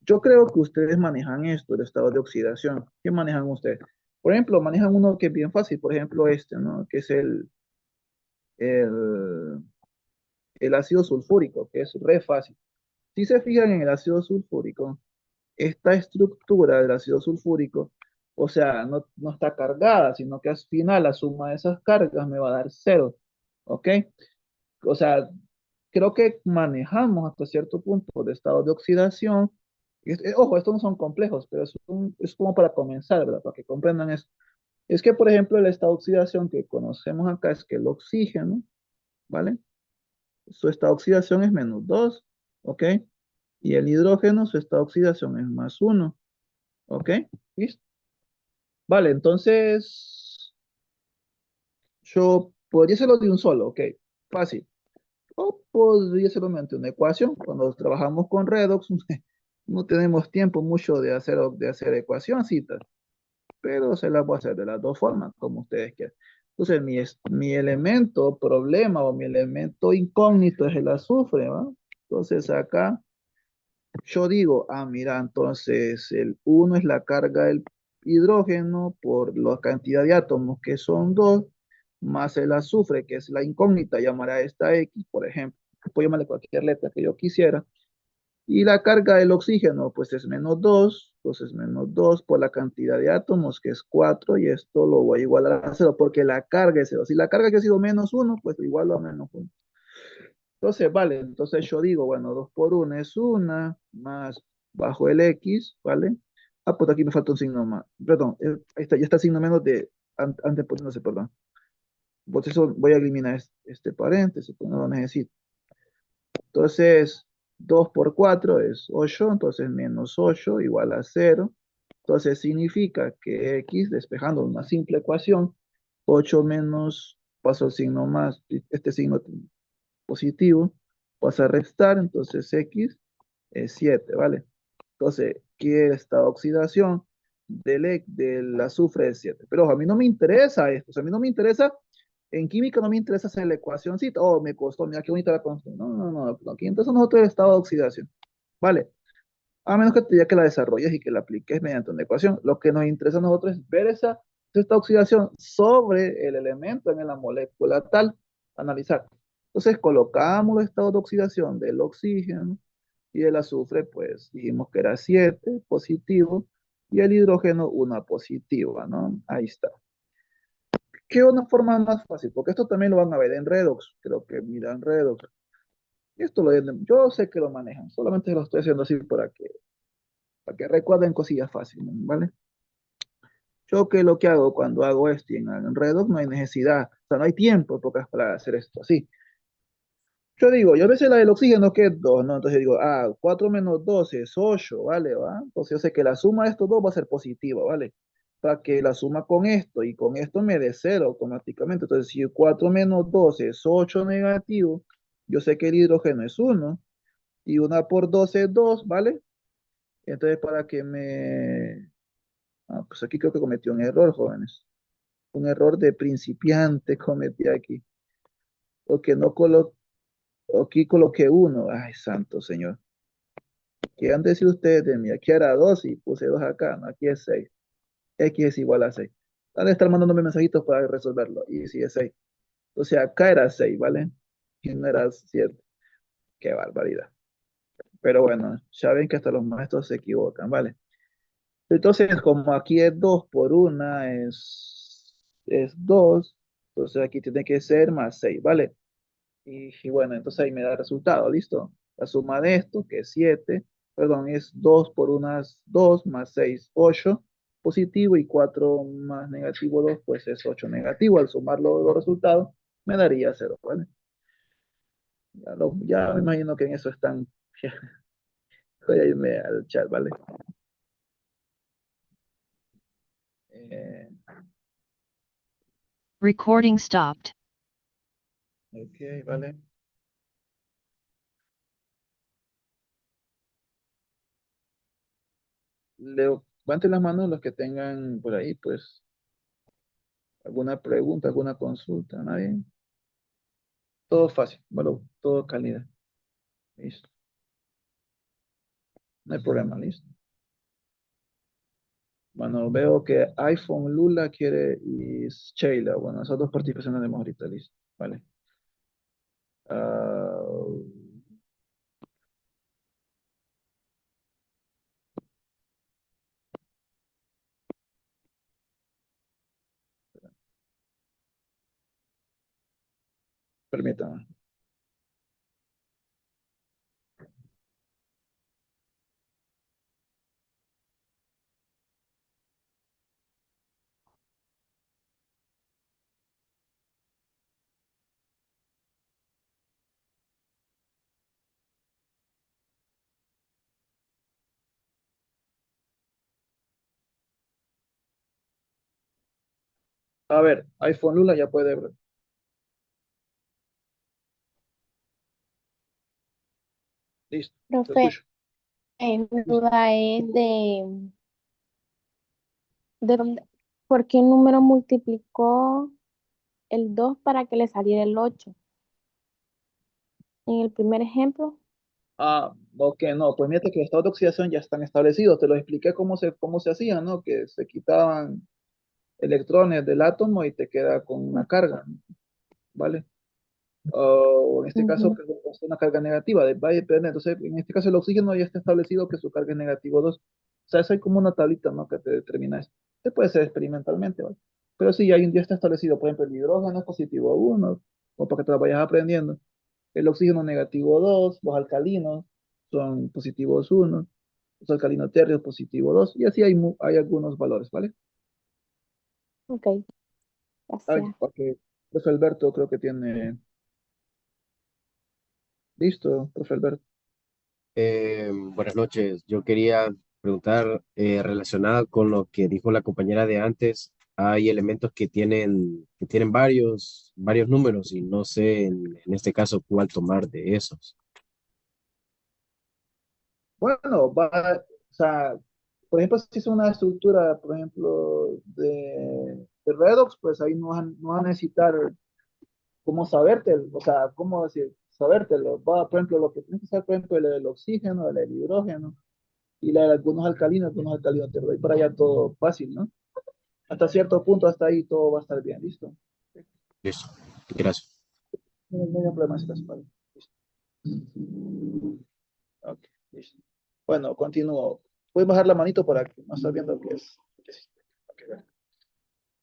Yo creo que ustedes manejan esto, el estado de oxidación. ¿Qué manejan ustedes? Por ejemplo, manejan uno que es bien fácil, por ejemplo este, ¿no? Que es el, el ácido sulfúrico, que es re fácil. Si se fijan en el ácido sulfúrico, esta estructura del ácido sulfúrico, o sea, no está cargada, sino que al final la suma de esas cargas me va a dar cero, ¿ok? O sea, creo que manejamos hasta cierto punto de estado de oxidación. Ojo, estos no son complejos, pero es como para comenzar, ¿verdad? Para que comprendan eso. Es que, por ejemplo, el estado de oxidación que conocemos acá es que el oxígeno, ¿vale? Su estado de oxidación es -2, ¿ok? Y el hidrógeno, su estado de oxidación es +1, ¿ok? ¿Listo? Vale, entonces yo podría hacerlo de un solo, ¿ok? Fácil. O podría hacerlo mediante una ecuación. Cuando trabajamos con Redox, no tenemos tiempo mucho de hacer ecuacioncitas, pero se las voy a hacer de las dos formas, como ustedes quieran. Entonces, mi elemento problema o mi elemento incógnito es el azufre, ¿va? Entonces, acá yo digo, mira, entonces el uno es la carga del hidrógeno por la cantidad de átomos que son dos, más el azufre, que es la incógnita, llamará esta X, por ejemplo. Puedo llamarle cualquier letra que yo quisiera. Y la carga del oxígeno, pues es -2, entonces -2 por la cantidad de átomos, que es 4, y esto lo voy a igualar a cero, porque la carga es cero. Si la carga que ha sido -1, pues lo igualo a -1. Entonces, vale, entonces yo digo, bueno, 2 por 1 es 1, más bajo el X, ¿vale? Pues aquí me falta un signo más. Perdón, ahí está, ya está el signo menos de anteponiéndose, perdón. Por eso voy a eliminar este paréntesis, porque no lo necesito. Entonces, 2 por 4 es 8, entonces -8 igual a 0. Entonces significa que X, despejando una simple ecuación, 8 menos, paso el signo más, este signo positivo, pasa a restar, entonces X es 7, ¿vale? Entonces, ¿qué está oxidación del azufre es 7? Pero ojo, a mí no me interesa esto, o sea, a mí no me interesa, en química no me interesa hacer la ecuacióncita, me costó, mira qué bonita la constante. No, no, no, aquí entonces nosotros el estado de oxidación, ¿vale? A menos que ya que la desarrolles y que la apliques mediante una ecuación. Lo que nos interesa a nosotros es ver esta oxidación sobre el elemento en la molécula tal, analizar. Entonces colocamos los estados de oxidación del oxígeno y el azufre, pues dijimos que era 7 positivo y el hidrógeno una positiva, ¿no? Ahí está. ¿Qué una forma más fácil? Porque esto también lo van a ver en Redox, creo que miran Redox. Esto yo sé que lo manejan, solamente lo estoy haciendo así para que recuerden cosillas fáciles, ¿vale? Yo que lo que hago cuando hago esto y en Redox no hay necesidad, o sea, no hay tiempo en pocas palabras hacer esto así. Yo digo, yo a veces la del oxígeno que es 2, ¿no? Entonces digo, 4 menos 2 es 8, ¿vale? ¿Va? Entonces yo sé que la suma de estos dos va a ser positiva, ¿vale? Para que la suma con esto y con esto me dé 0 automáticamente. Entonces si 4 menos 2 es 8 negativo, yo sé que el hidrógeno es 1 y 1 por 2 es 2, ¿vale? Entonces para que pues aquí creo que cometí un error, jóvenes. Un error de principiante cometí aquí. Porque no aquí coloqué 1. Ay, santo señor. ¿Qué han de decir ustedes de mí? Aquí era 2 y puse 2 acá. No, aquí es 6. X es igual a 6. Han de estar mandándome mensajitos para resolverlo. Y si es 6. Entonces acá era 6, ¿vale? Y no era 7. Qué barbaridad. Pero bueno, ya ven que hasta los maestros se equivocan, ¿vale? Entonces, como aquí es 2 por 1 es 2, entonces aquí tiene que ser más 6, ¿vale? Y bueno, entonces ahí me da el resultado, ¿listo? La suma de esto, que es 7, perdón, es 2 por 1 es 2, más 6, 8 positivo, y 4 más negativo 2, pues es 8 negativo. Al sumar los resultados, me daría 0, ¿vale? Ya me imagino que en eso están. Voy a irme al chat, ¿vale? Eh, Recording stopped. ok, ¿vale? Levanten las manos los que tengan por ahí, pues, alguna pregunta, alguna consulta. ¿Nadie? Todo fácil, bueno, todo calidad. Listo. No hay problema, listo. Bueno, veo que iPhone Lula quiere y Sheila. Bueno, esas dos participaciones tenemos ahorita, listo. Vale. Ah, permítame. A ver, iPhone Lula ya puede ver. Listo, te Profe, escucho. mi Listo. duda es de dónde, ¿por qué número multiplicó el 2 para que le saliera el 8? En el primer ejemplo. Ah, ok, no, pues mira que los estados de oxidación ya están establecidos. Te lo expliqué cómo se hacía, ¿no? Que se quitaban electrones del átomo y te queda con una carga, ¿vale? O en este caso, Ujú. que es una carga negativa, va a depender. Entonces, en este caso, el oxígeno ya está establecido que su carga es negativo 2. O sea, eso hay como una tablita, ¿no? Que te determina eso. Se puede hacer experimentalmente, ¿vale? Pero sí, ya está establecido. Por ejemplo, el hidrógeno es positivo 1, o para que te lo vayas aprendiendo. El oxígeno negativo 2, los alcalinos son positivos 1, los alcalinos térreos positivo 2, y así hay algunos valores, ¿vale? Ok, Ay, gracias. porque profe Alberto creo que tiene. Listo, profe Alberto. Buenas noches. Yo quería preguntar relacionada con lo que dijo la compañera de antes. Hay elementos que tienen varios números y no sé en este caso cuál tomar de esos. Bueno, o sea, por ejemplo, si es una estructura, por ejemplo, de redox, pues ahí no vas a necesitar cómo sabértelo, o sea, cómo decir, sabértelo. Por ejemplo, lo que tienes que saber, por ejemplo, el oxígeno, el hidrógeno, y la de algunos alcalinos, te doy para allá todo fácil, ¿no? Hasta cierto punto, hasta ahí todo va a estar bien, ¿listo? Listo. Gracias. No hay problema en esta espalda. Listo. Ok, listo. Bueno, continúo. Voy a bajar la manito para que no estar viendo qué es. Ok, bueno.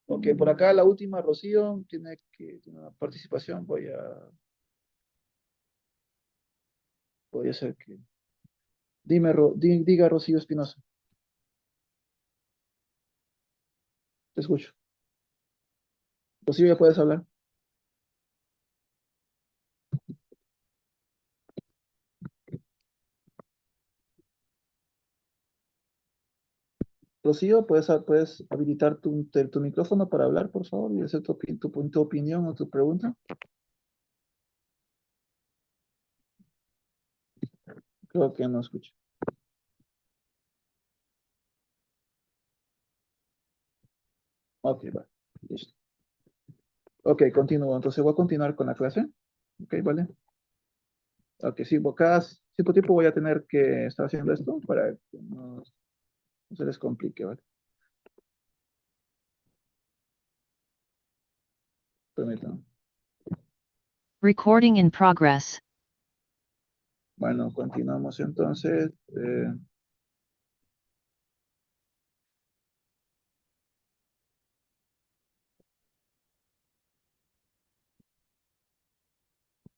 Ok, por acá la última, Rocío, tiene una participación. Voy a hacer que. Dime, diga Rocío Espinosa. Te escucho. Rocío, ya puedes hablar. Rocío, ¿puedes habilitar tu micrófono para hablar, por favor, y hacer tu opinión o tu pregunta? Creo que no escucho. Ok, va. Listo. Ok, continúo. Entonces voy a continuar con la clase. Ok, vale. Ok, sí, cada cierto tiempo voy a tener que estar haciendo esto para que no se les complique, ¿vale? Permítanme. Recording in progress. Bueno, continuamos entonces.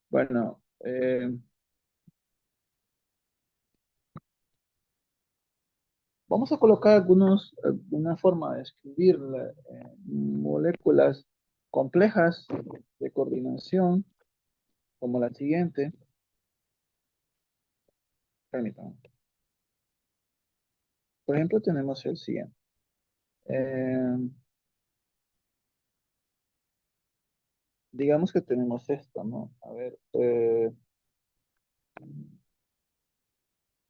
Bueno, vamos a colocar alguna forma de escribir moléculas complejas de coordinación, como la siguiente. Permítanme. Por ejemplo, tenemos el siguiente. Eh, digamos que tenemos esta, ¿no? A ver,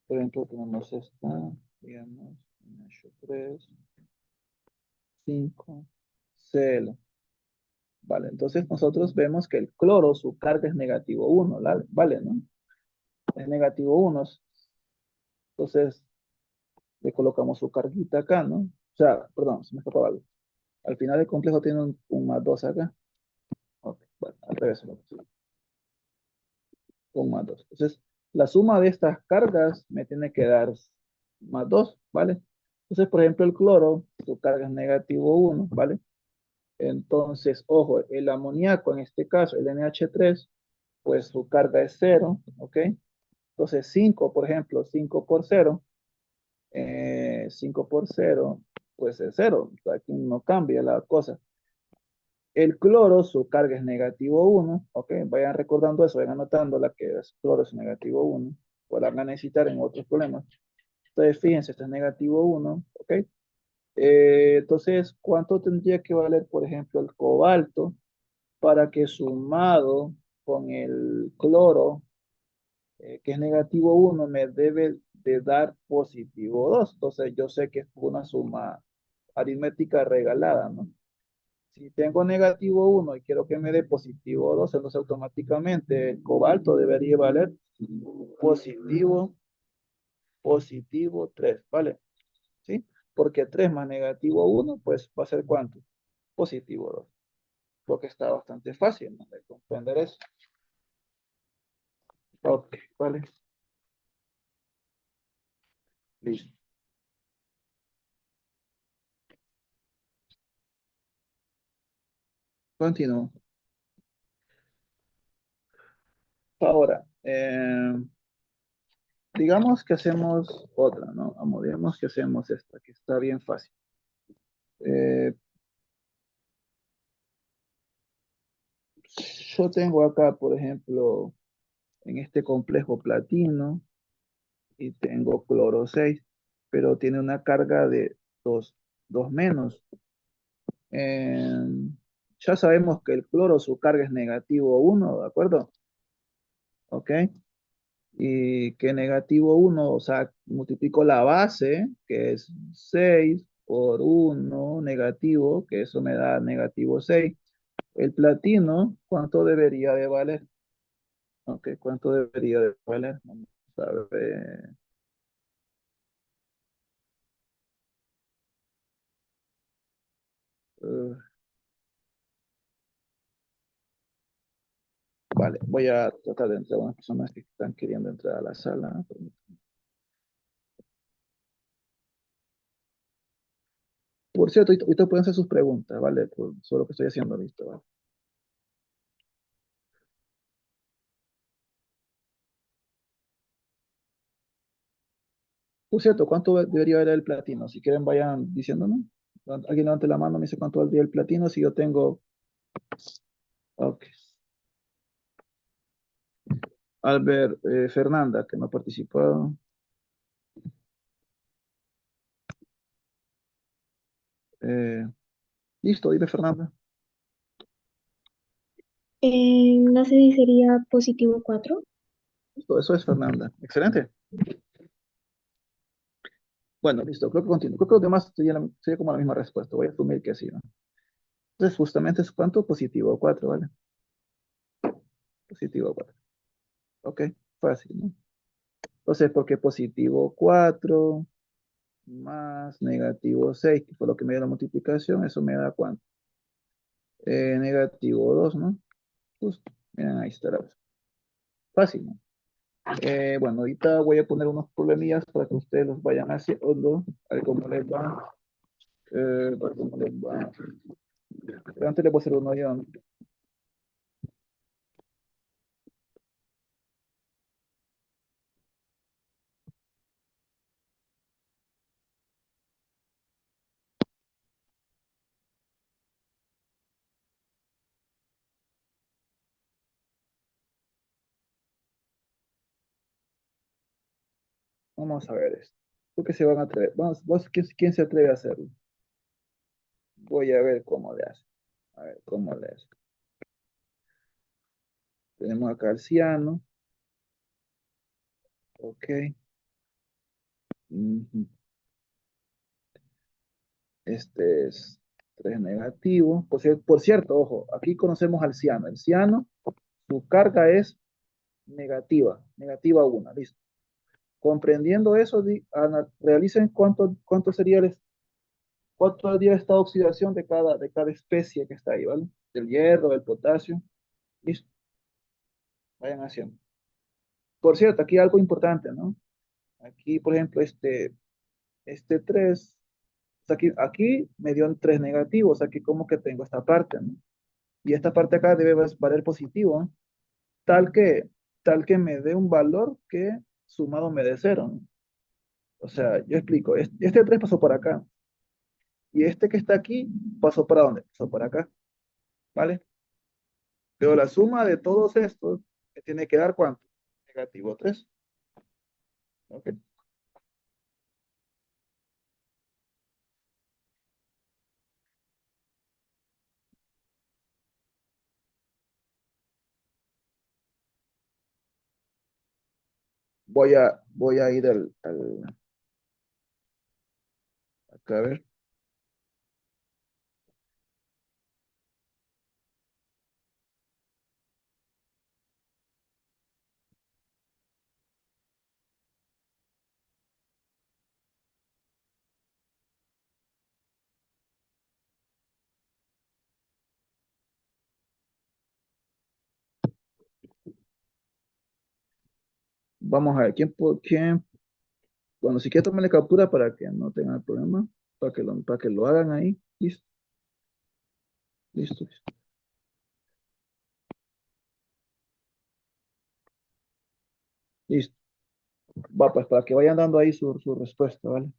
por ejemplo, tenemos esta, digamos, NH3, 5, Cl. Vale, entonces nosotros vemos que el cloro, su carga es negativo 1, ¿vale? ¿No? Es negativo 1. Entonces, le colocamos su carguita acá, ¿no? O sea, perdón, se me escapaba algo. Al final el complejo tiene un más 2 acá. Ok, bueno, al revés. Un más 2. Entonces, la suma de estas cargas me tiene que dar más 2, ¿vale? Entonces, por ejemplo, el cloro, su carga es negativo 1, ¿vale? Entonces, ojo, el amoníaco, en este caso, el NH3, pues su carga es 0, ¿ok? Entonces, 5, por ejemplo, 5 por 0, 5 por 0, pues es 0. Aquí no cambia la cosa. El cloro, su carga es negativo 1, ¿ok? Vayan recordando eso, vayan anotando la que es cloro es negativo 1, pues la van a necesitar en otros problemas. Entonces, fíjense, este es negativo 1, ¿ok? Entonces, ¿cuánto tendría que valer, por ejemplo, el cobalto para que sumado con el cloro, que es negativo 1, me debe de dar positivo 2? Entonces, yo sé que es una suma aritmética regalada, ¿no? Si tengo negativo 1 y quiero que me dé positivo 2, entonces automáticamente el cobalto debería valer positivo, positivo 3, ¿vale? ¿Sí? Porque 3 más negativo 1, pues va a ser ¿cuánto? Positivo 2. Porque está bastante fácil, ¿no? De comprender eso. Ok, ¿vale? Listo. Continúo. Ahora, digamos que hacemos otra, ¿no? Vamos, digamos que hacemos esta, que está bien fácil. Eh, yo tengo acá, por ejemplo, en este complejo platino y tengo cloro 6, pero tiene una carga de 2 menos. Eh, ya sabemos que el cloro, su carga es negativo 1, ¿de acuerdo? ¿Ok? Y que negativo 1, o sea, multiplico la base, que es 6 por 1 negativo, que eso me da negativo 6. El platino, ¿cuánto debería de valer? Ok, ¿cuánto debería de valer? Vamos a ver. Uh, vale, voy a tratar de entrar a unas personas que están queriendo entrar a la sala. Por cierto, ahorita pueden hacer sus preguntas, ¿vale? Sobre lo que estoy haciendo, listo, ¿vale? Por cierto, ¿cuánto debería valer el platino? Si quieren, vayan diciéndome. Alguien levante la mano, me dice cuánto valdría el platino. Si yo tengo. Ok. Albert, Fernanda, que no ha participado. Eh, listo, dime, Fernanda. No sé si sería positivo 4. Listo, eso es Fernanda. Excelente. Bueno, listo, creo que continúo. Creo que los demás sería como la misma respuesta. Voy a asumir que sí, ¿no? Entonces, justamente es cuánto positivo 4, ¿vale? Positivo 4. Ok, fácil, ¿no? Entonces, porque positivo 4 más negativo 6, que fue lo que me dio la multiplicación, eso me da cuánto. Negativo 2, ¿no? Justo. Miren, ahí está la respuesta. Fácil, ¿no? Bueno, ahorita voy a poner unos problemillas para que ustedes los vayan haciendo, a ver cómo les va. A ver cómo les va. Antes les voy a hacer uno yo, ¿no? Vamos a ver esto. ¿Por qué se van a atrever? Vamos, ¿quién se atreve a hacerlo? Voy a ver cómo le hace. A ver cómo le hace. Tenemos acá al ciano. Ok. Ujú. Este es 3 negativo. Por cierto, ojo, aquí conocemos al ciano. El ciano, su carga es negativa, negativa 1, listo. Comprendiendo eso, realicen cuánto cuánto sería el estado de oxidación de cada especie que está ahí, ¿vale? Del hierro, del potasio. Listo, vayan haciendo. Por cierto, aquí algo importante, ¿no? Aquí, por ejemplo, este 3, aquí me dio un 3 negativos, aquí como que tengo esta parte, ¿no? Y esta parte acá debe valer positivo, ¿no? Tal que, tal que me dé un valor que sumado me dé cero, ¿no? O sea, yo explico, este 3 pasó por acá, y este que está aquí pasó para dónde, pasó por acá, ¿vale? Pero la suma de todos estos me tiene que dar ¿cuánto? Negativo 3. ¿Ok? Voy a ir acá a ver. Vamos a ver, quién? Bueno, si quiere tomarle captura para que no tengan problema, para que lo hagan ahí. Listo, listo, listo. Listo. Va, pues para que vayan dando ahí su respuesta, ¿vale?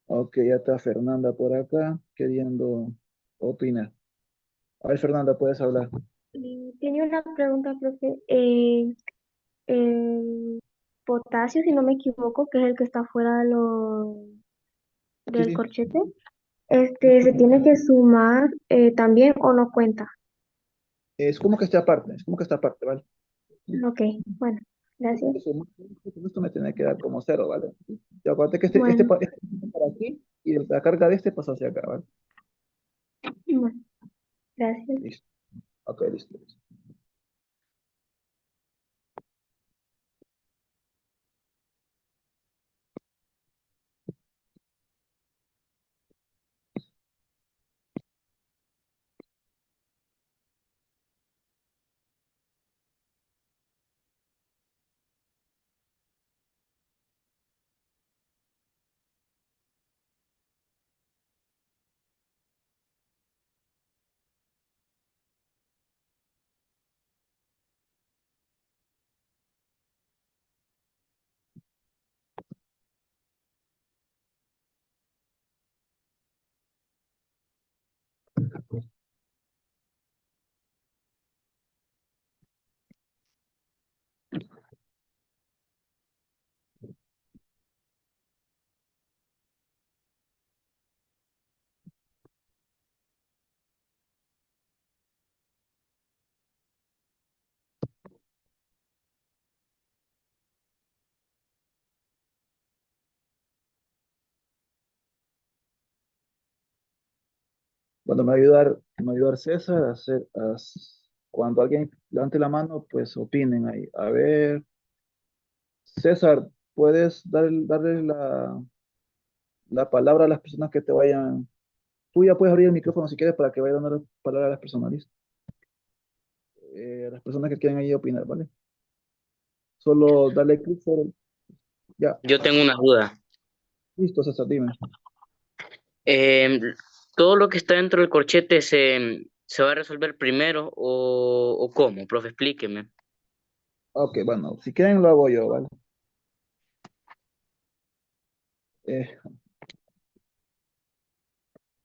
Ok, ya está Fernanda por acá queriendo opinar. A ver, Fernanda, puedes hablar. Tenía una pregunta, profe. El potasio, si no me equivoco, que es el que está fuera Sí, del sí. corchete, ¿se tiene que sumar también o no cuenta? Es como que está aparte, es como que está aparte, ¿vale? Ok, bueno, gracias. Esto me tiene que dar como cero, ¿vale? Y acuérdate que Bueno, este pasa para aquí y la carga de este pasa hacia acá, ¿vale? bueno, gracias. Listo. Ok, listo, listo. Bueno, me va a ayudar César a cuando alguien levante la mano, pues opinen ahí. A ver, César, ¿puedes darle la palabra a las personas que te vayan? Tú ya puedes abrir el micrófono si quieres para que vayan dando la palabra a las personas, ¿listo? A las personas que quieran ahí opinar, ¿vale? Solo dale clic sobre. Ya, Yo tengo una duda. listo, César, dime. Em, ¿Todo lo que está dentro del corchete se va a resolver primero o cómo? Profe, explíqueme. Ok, bueno, si quieren lo hago yo, ¿vale? Eh,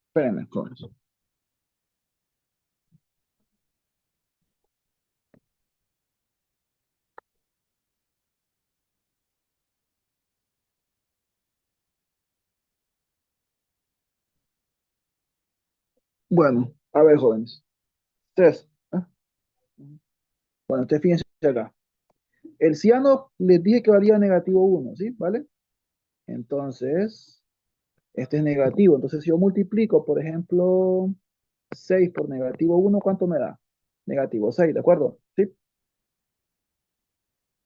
Espérenme, jóvenes. Bueno, a ver, jóvenes. Ustedes, ¿ah? Bueno, ustedes fíjense acá. El ciano les dije que valía -1, ¿sí? ¿Vale? Entonces, este es negativo. Entonces, si yo multiplico, por ejemplo, 6 por negativo 1, ¿cuánto me da? Negativo 6, ¿de acuerdo? ¿Sí?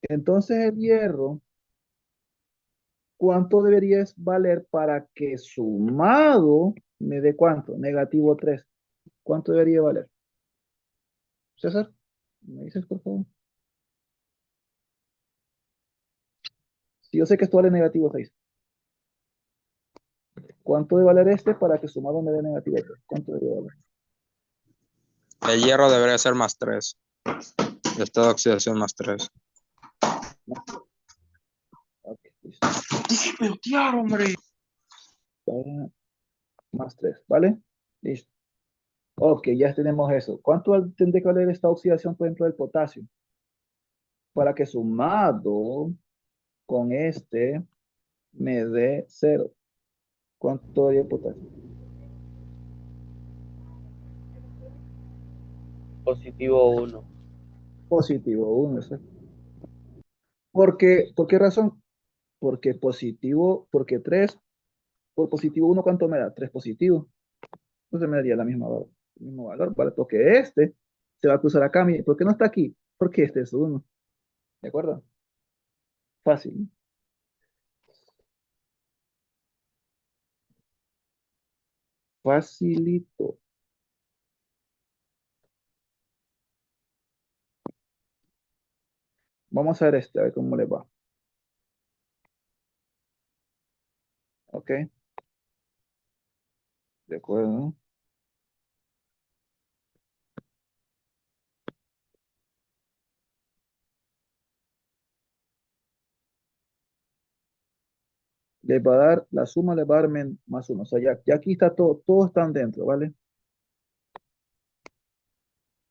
Entonces el hierro, ¿cuánto debería valer para que sumado me dé cuánto? Negativo 3. ¿Cuánto debería valer? César, ¿me dices por favor? Si yo sé que esto vale negativo 6. ¿Cuánto debe valer este para que sumado me dé negativo 3? ¿Cuánto debería valer? El hierro debería ser más 3. El estado de oxidación más 3. Ok, listo. Más 3, ¿vale? Listo. Ok, ya tenemos eso. ¿Cuánto tendría que valer esta oxidación, por ejemplo, del potasio? Para que sumado con este me dé 0. ¿Cuánto daría el potasio? Positivo 1. Positivo 1. ¿Por qué razón? Porque positivo, porque 3 por positivo 1, ¿cuánto me da? 3 positivo. Entonces me daría el mismo valor, ¿vale? Porque este se va a cruzar acá. ¿Por qué no está aquí? Porque este es 1. ¿De acuerdo? Fácil. Facilito. Vamos a ver este, a ver cómo le va. Ok, de acuerdo. Les va a dar, la suma les va a dar más 1. O sea, ya aquí está todo, todos están dentro, ¿vale?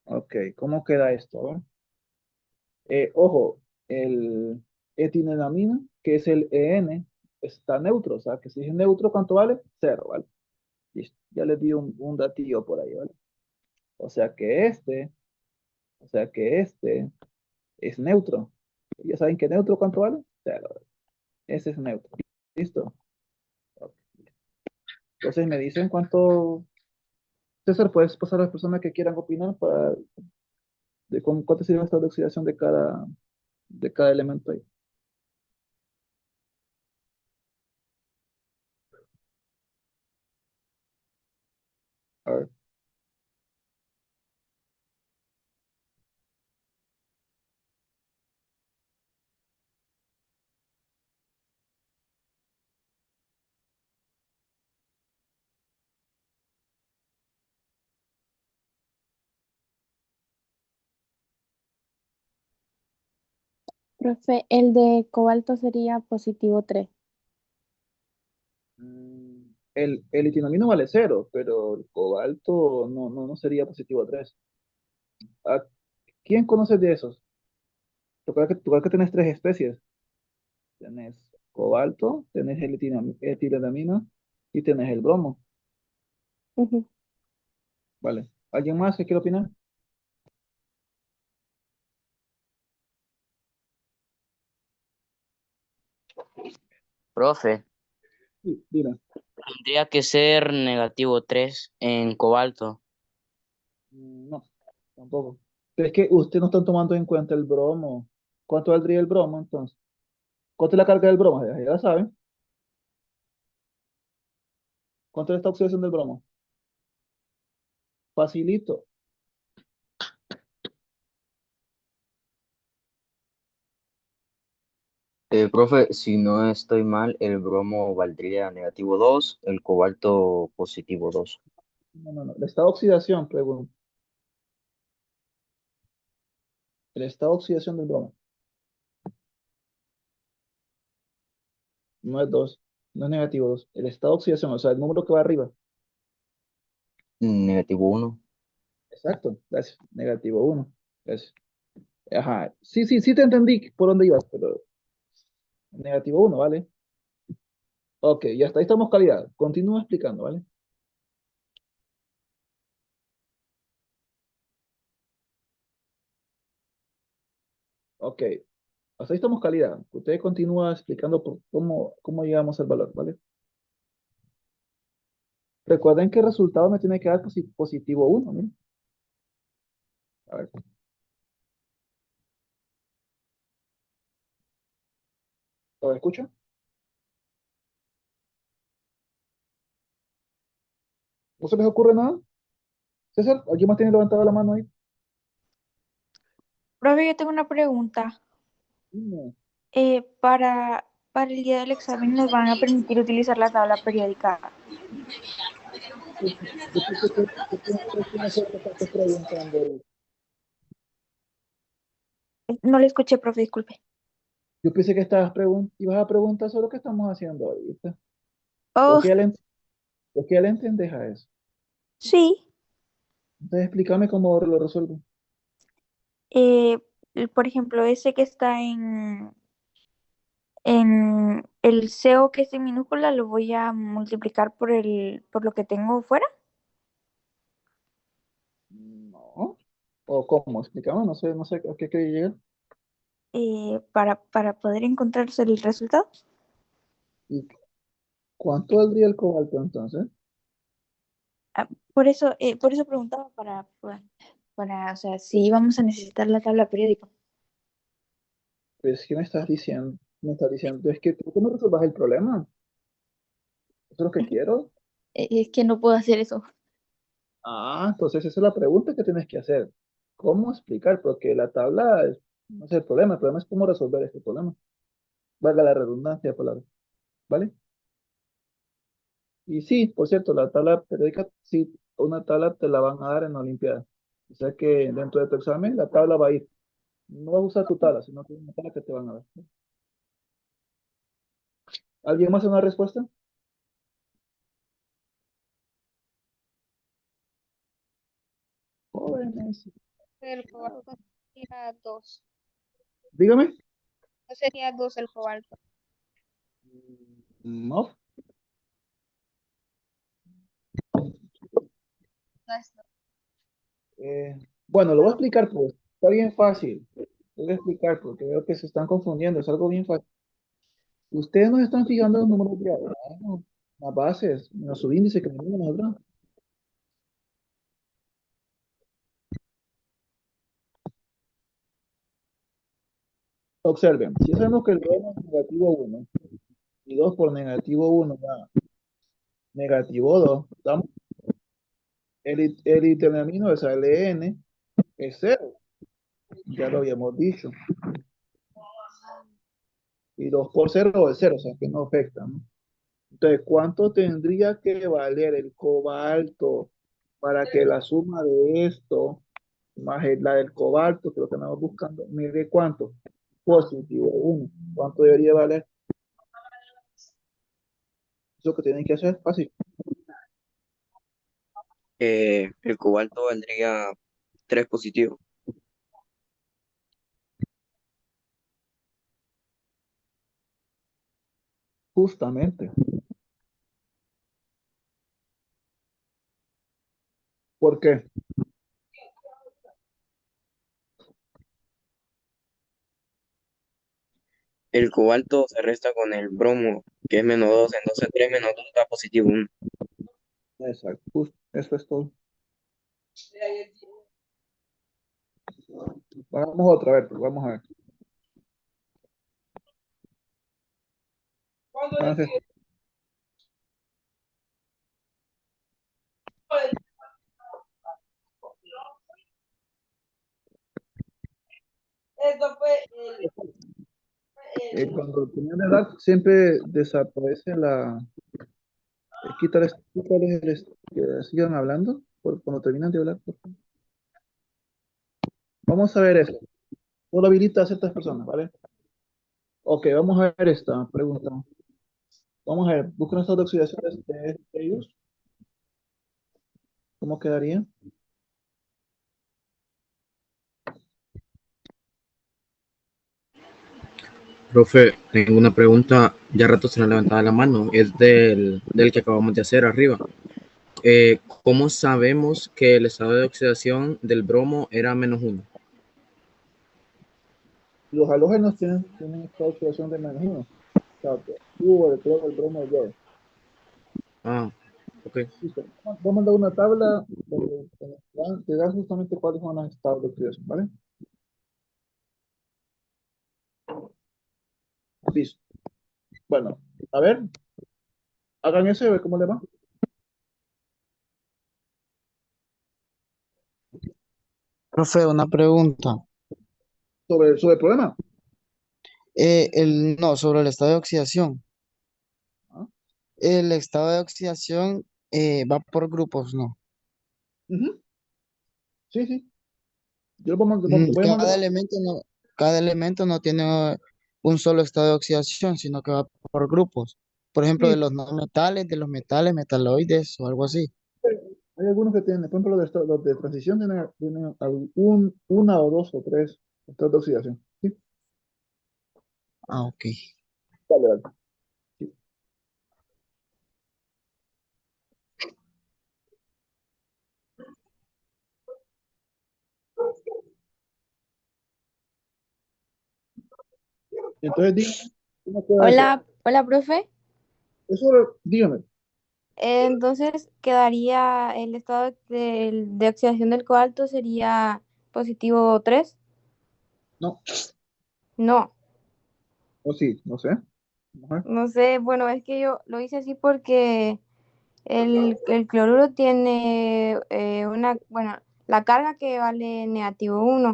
Ok, ¿cómo queda esto? A ver. Ojo, el etilenamina, que es el EN, está neutro. O sea, que si es neutro, ¿cuánto vale? 0, ¿vale? Listo. Ya les di un datillo por ahí, ¿vale? O sea que este es neutro. Ya saben que neutro, ¿cuánto vale? 0. Ese es neutro. ¿Listo? Ok. Entonces me dicen cuánto. César, puedes pasar a las personas que quieran opinar de cuánto sería el estado de oxidación de cada elemento ahí. A ver. Profe, el de cobalto sería positivo 3. El litinamino vale 0, pero el cobalto no sería positivo 3. ¿A quién conoces de esos? Tocar que tenés 3 especies. Tenés cobalto, tenés el etilenamino y tenés el bromo. Ujú. Vale. ¿Alguien más que quiera opinar? Profe, Sí, dime. tendría que ser negativo 3 en cobalto. No, tampoco. Pero es que usted no está tomando en cuenta el bromo. ¿Cuánto valdría el bromo entonces? ¿Cuánto es la carga del bromo? Ya la saben. ¿Cuánto es esta oxidación del bromo? Facilito. Profe, si no estoy mal, el bromo valdría negativo 2, el cobalto positivo 2. No. El estado de oxidación, pregunto. El estado de oxidación del bromo. No es 2. No es negativo 2. El estado de oxidación, o sea, el número que va arriba. Negativo 1. Exacto. Gracias. Negativo 1. Gracias. Ajá. Sí te entendí por dónde ibas, pero negativo 1, ¿vale? Ok, ya está. Ahí estamos calidad. Continúa explicando, ¿vale? Ok. Hasta ahí estamos calidad. Usted continúa explicando cómo llegamos al valor, ¿vale? Recuerden que el resultado me tiene que dar positivo 1, miren. A ver. ¿Lo escucha? ¿No se les ocurre nada? César, ¿alguien más tiene levantada la mano ahí? Profe, yo tengo una pregunta. No. Para el día del examen nos van a permitir utilizar la tabla periódica. No le escuché, profe, disculpe. Yo pensé que ibas a preguntar sobre lo que estamos haciendo ahorita. Oh, ¿Por qué le entendés a eso? sí. Entonces explícame cómo lo resuelvo. Eh, por ejemplo, ese que está en el SEO que es en minúscula, lo voy a multiplicar por lo que tengo fuera. No. ¿O cómo? Explícame, no sé a qué quería llegar. Para poder encontrarse el resultado. ¿Y cuánto valdría el cobalto entonces? Ah, por eso preguntaba o sea, si íbamos a necesitar la tabla periódica. Pues, ¿qué me estás diciendo? Me estás diciendo, es que tú me resuelvas el problema. Eso es lo que quiero. Es que no puedo hacer eso. Ah, entonces esa es la pregunta que tienes que hacer. ¿Cómo explicar? Porque la tabla no es el problema es cómo resolver este problema. Valga la redundancia de palabras, ¿vale? Y sí, por cierto, la tabla periódica, sí, una tabla te la van a dar en la Olimpiada. O sea que dentro de tu examen la tabla va a ir. No vas a usar tu tabla, sino que es una tabla que te van a dar. ¿Alguien más una respuesta? Jóvenes. El cobalto sería 2. Dígame. No sería 2 el cobalto. No. No es dos. Bueno, lo voy a explicar, pues. Está bien fácil. Lo voy a explicar porque veo que se están confundiendo. Es algo bien fácil. Ustedes no están fijando los números de abajo, las bases, en los subíndices que tenemos nosotros. Observen, si sabemos que el bromo es negativo 1 y 2 por negativo 1 da negativo 2, ¿estamos? El intermino de esa LN es 0, ya lo habíamos dicho. Y 2 por 0 es 0, o sea que no afecta, ¿no? Entonces, ¿cuánto tendría que valer el cobalto para que la suma de esto más la del cobalto, que lo que estamos buscando, mire cuánto? Positivo 1. ¿Cuánto debería valer? Eso que tienen que hacer fácil. El cobalto valdría 3 positivo. Justamente. ¿Por qué? El cobalto se resta con el bromo, que es -2, entonces 3 -2 da positivo 1. Exacto. Eso es todo. Vamos otra vez, pues, vamos a ver. Entonces, cuando terminan de hablar, siempre desaparece quítales que sigan hablando cuando terminan de hablar, por favor. Vamos a ver eso. Solo habilita a ciertas personas, ¿vale? Ok, vamos a ver esta pregunta. Vamos a ver, busquen estas oxidaciones de ellos. ¿Cómo quedaría? Profe, tengo una pregunta, ya rato se me ha levantado la mano, es del que acabamos de hacer arriba. ¿Cómo sabemos que el estado de oxidación del bromo era -1? Los halógenos tienen esta oxidación de -1. O sea, el flúor, el cloro, el bromo, el yodo. Ah, Ok. Listo. Vamos a mandar una tabla donde te da justamente cuáles son las estados de oxidación, ¿vale? Listo. Bueno, a ver, hagan eso y a ver cómo le va. Profe, una pregunta. Sobre el problema. No, sobre el estado de oxidación. ¿Ah? El estado de oxidación va por grupos, ¿no? Ujú. Sí, sí. Yo lo voy a mandar. Cada elemento no tiene un solo estado de oxidación, sino que va por grupos. Por ejemplo, de Sí, los no metales, de los metales, metaloides o algo así. hay algunos que tienen, por ejemplo, los de transición tienen una o dos o tres estados de oxidación. ¿Sí? Ah, ok. Dale, dale. Sí. Entonces, dígame, ¿cómo queda eso? Hola, hola, profe. Eso, dígame. Entonces quedaría el estado de oxidación del cobalto sería positivo 3. No, No, o sí, no sé. Ajá. no sé, bueno, es que yo lo hice así porque el cloruro tiene bueno, la carga que vale negativo 1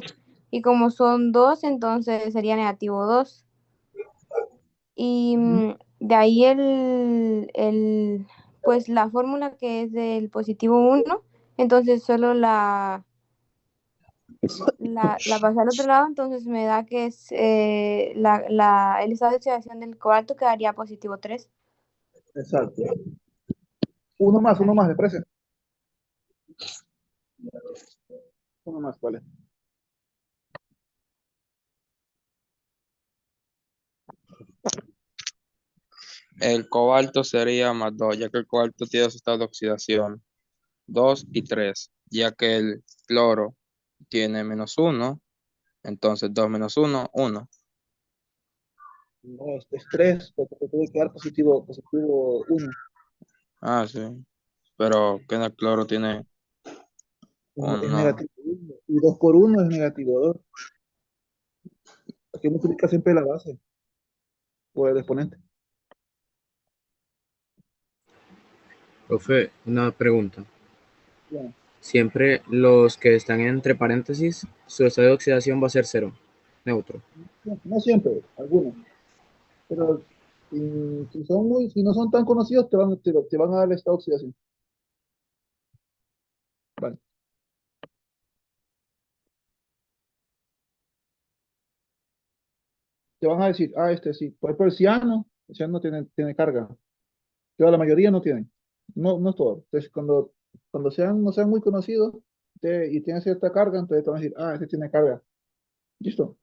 y como son 2, entonces sería negativo 2. Y Ujú. de ahí pues la fórmula que es del positivo 1, entonces solo la pasé al otro lado, entonces me da que es el estado de oxidación del cobalto quedaría positivo 3. Exacto. Uno más, ¿le parece? Uno más, vale. El cobalto sería más 2, ya que el cobalto tiene dos estados de oxidación, 2 y 3, ya que el cloro tiene -1, entonces 2 menos 1, 1. No, es tres, porque te puede quedar positivo uno. Ah, sí, pero que el cloro tiene Es 1. negativo uno. Y dos por uno es negativo dos. Aquí multiplica siempre la base o el exponente. Profe, una pregunta. Bueno, Siempre los que están entre paréntesis, su estado de oxidación va a ser cero, neutro. no siempre, algunos. Pero si no son tan conocidos, te van a dar el estado de oxidación. Vale. Te van a decir, este sí. Por ejemplo, el ciano tiene carga. Pero la mayoría no tienen. No, no todo. Entonces, cuando no sean muy conocidos y tienen cierta carga, entonces te van a decir, este tiene carga. Listo.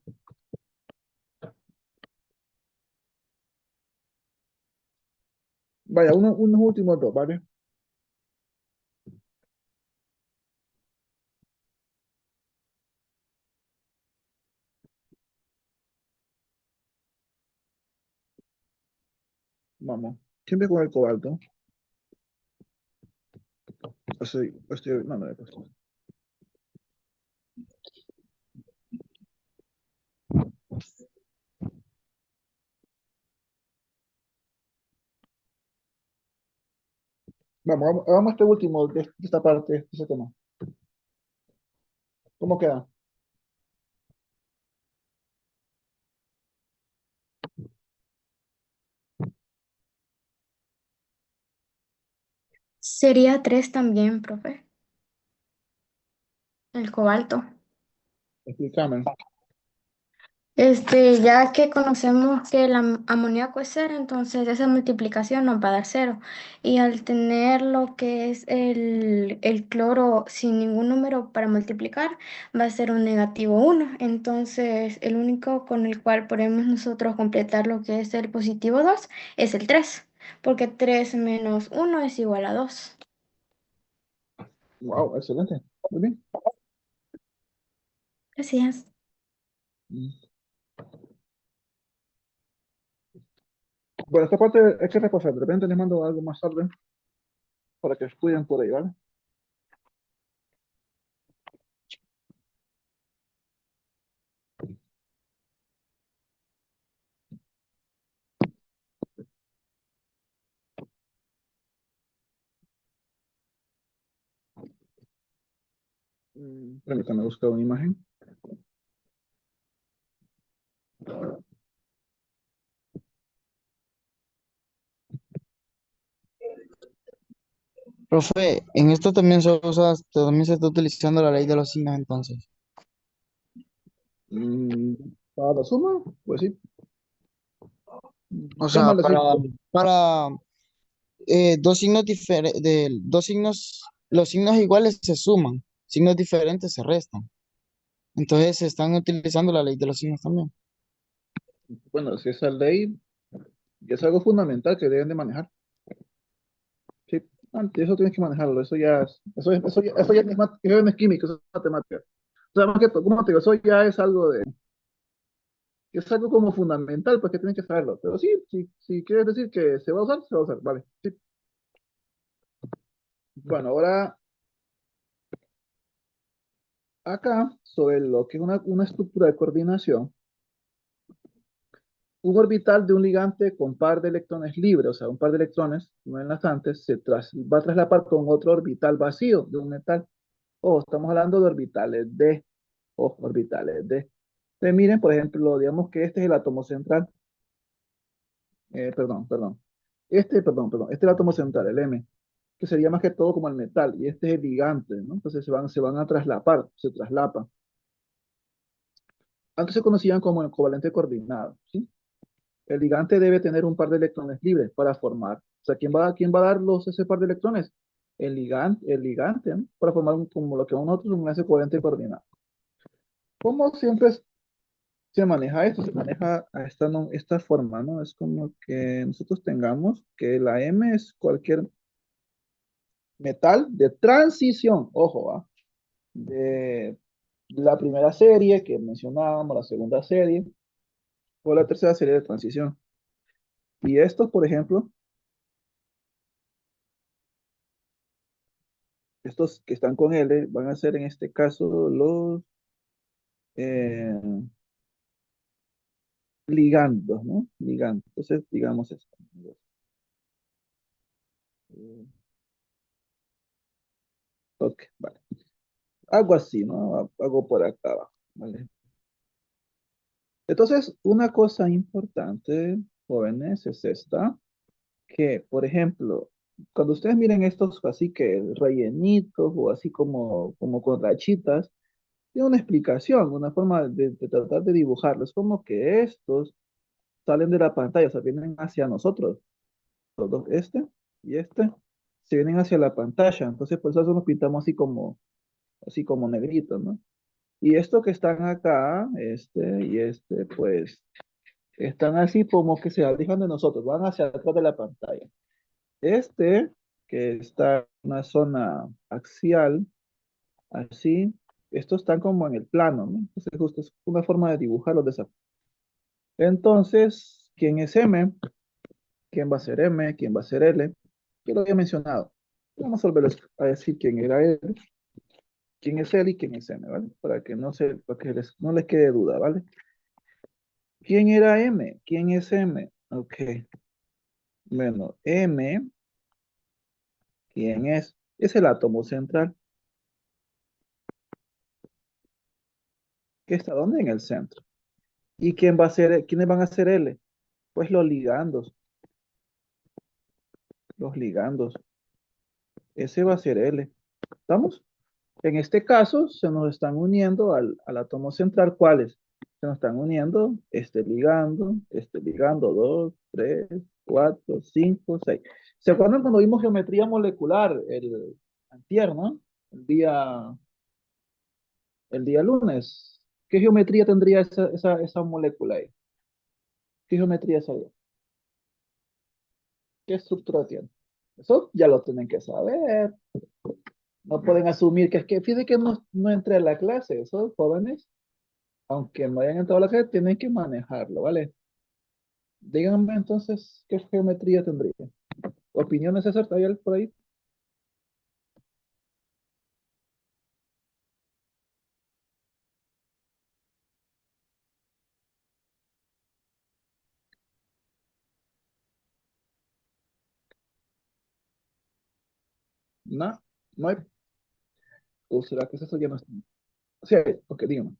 Vaya, unos últimos dos, ¿vale? Vamos. Siempre con el cobalto. No, no, hagamos este último de esta parte, de ese tema. ¿Cómo queda? Sería 3 también, profe. El cobalto. Explícame. Ya que conocemos que el amoníaco es cero, entonces esa multiplicación nos va a dar cero. Y al tener lo que es el cloro sin ningún número para multiplicar, va a ser un negativo uno. Entonces, el único con el cual podemos nosotros completar lo que es el positivo 2 es el 3, porque 3 menos uno es igual a 2. Wow, excelente. Muy bien. Gracias. Mm. Bueno, esta parte hay que repasar. De repente les mando algo más tarde. para que cuiden por ahí, ¿vale? Permítame buscar una imagen. Profe, en esto también también se está utilizando la ley de los signos entonces. Mm, para la suma, pues sí. O sea, Démosle así. para dos signos diferentes, dos signos, los signos iguales se suman, signos diferentes se restan. Entonces se están utilizando la ley de los signos también. Bueno, si esa ley es algo fundamental que deben de manejar. Sí, antes eso tienes que manejarlo. Eso ya no es química, eso es matemática. O sea, más que todo, como te digo, eso ya es algo como fundamental, porque tienes que saberlo. Pero sí, si quieres decir que se va a usar, se va a usar. Vale. Sí. Bueno, ahora acá, sobre lo que es una estructura de coordinación, un orbital de un ligante con par de electrones libres, o sea, un par de electrones no enlazantes, va a traslapar con otro orbital vacío de un metal. Oh, estamos hablando de orbitales D. Oh, orbitales D. Entonces, miren, por ejemplo, digamos que este es el átomo central. Perdón. Este es el átomo central, el M, que sería más que todo como el metal, y este es el ligante, ¿no? Entonces se van a traslapar, se traslapan. Antes se conocían como el covalente coordinado, ¿sí? El ligante debe tener un par de electrones libres para formar. O sea, ¿quién va a dar ese par de electrones? El ligante, ¿no? Para formar como lo que nosotros un enlace covalente coordinado. Como siempre se maneja esto, se maneja a esta forma, ¿no? Es como que nosotros tengamos que la M es cualquier metal de transición, ojo, ¿ah? De la primera serie que mencionábamos, la segunda serie, o la tercera serie de transición. Y estos, por ejemplo, estos que están con L, van a ser en este caso los eh, ligandos, ¿no? Ligandos. Entonces, digamos esto. Ok, vale. Algo así, ¿no? Algo por acá abajo, ¿vale? Entonces, una cosa importante, jóvenes, es esta, que, por ejemplo, cuando ustedes miren estos así que rellenitos o así como con rachitas, tiene una explicación, una forma de tratar de dibujarlos, como que estos salen de la pantalla, o sea, vienen hacia nosotros, los dos, este y este, se vienen hacia la pantalla, entonces por eso nos pintamos así como negritos, ¿no? Y estos que están acá, este y este, pues están así como que se alejan de nosotros, van hacia atrás de la pantalla. Este, que está en una zona axial, así, estos están como en el plano, ¿no? Entonces, justo es una forma de dibujarlos de esa. Entonces, ¿quién es M? ¿Quién va a ser M? ¿Quién va a ser L? Yo lo había mencionado. Vamos a decir quién era L, quién es L y quién es M, ¿vale? Para que no les quede duda, ¿vale? ¿Quién era M? ¿Quién es M? Ok. Bueno, M, ¿quién es? Es el átomo central. ¿Que está dónde? En el centro. ¿Y quiénes van a ser L? Pues los ligandos. Los ligandos. Ese va a ser L. ¿Estamos? En este caso, se nos están uniendo al átomo central. ¿Cuáles? Se nos están uniendo este ligando, 2, 3, 4, 5, 6. ¿Se acuerdan cuando vimos geometría molecular antier, ¿no? El día lunes. ¿Qué geometría tendría esa molécula ahí? ¿Qué geometría sería? ¿Qué estructura tiene? Eso ya lo tienen que saber. No pueden asumir que es que, fíjense que no entré a la clase. Esos jóvenes, aunque no hayan entrado a la clase, tienen que manejarlo, ¿vale? Díganme entonces, ¿qué geometría tendría? ¿Opiniones, César? ¿Hay algo por ahí? No, no hay. ¿O será que eso ya no está? Sí, ok, dígame.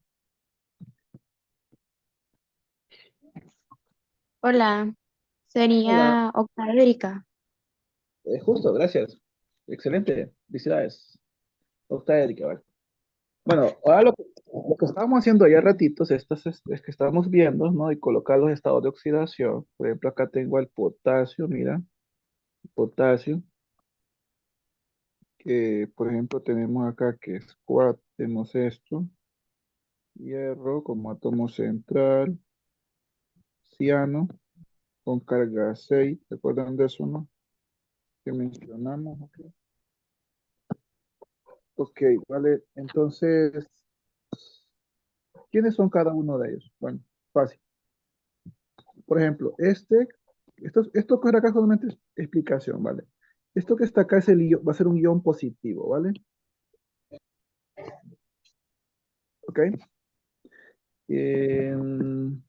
Hola, Hola, sería octaédrica. justo, gracias. Excelente, felicidades. Octaédrica, ¿vale? Bueno, ahora lo que estábamos haciendo ya ratitos, es que estábamos viendo, ¿no? Y colocar los estados de oxidación. Por ejemplo, acá tengo el potasio, mira, potasio, que por ejemplo tenemos acá que es 4, tenemos esto, hierro como átomo central, ciano con carga 6, ¿se acuerdan de eso, no? Que mencionamos, ok. Ok, vale, entonces, ¿quiénes son cada uno de ellos? Bueno, fácil. Por ejemplo, esto que acá solamente es explicación, ¿vale? Esto que está acá es va a ser un ion positivo, ¿vale? ¿Ok? Em,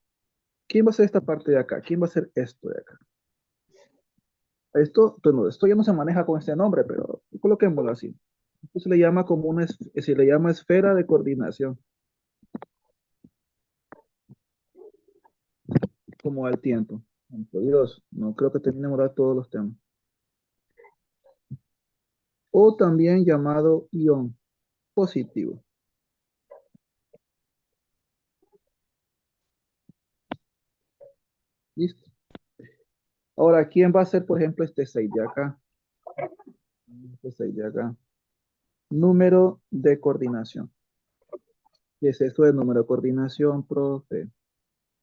¿Quién va a ser esta parte de acá? ¿Quién va a ser esto de acá? Bueno, esto ya no se maneja con este nombre, pero coloquémoslo así. Esto se le llama como se le llama esfera de coordinación, como al tiempo. Por Dios, no creo que terminemos de dar todos los temas. O también llamado ion positivo. ¿Listo? Ahora, ¿quién va a ser, por ejemplo, este 6 de acá? Este 6 de acá. Número de coordinación. ¿Qué es eso de número de coordinación, profe?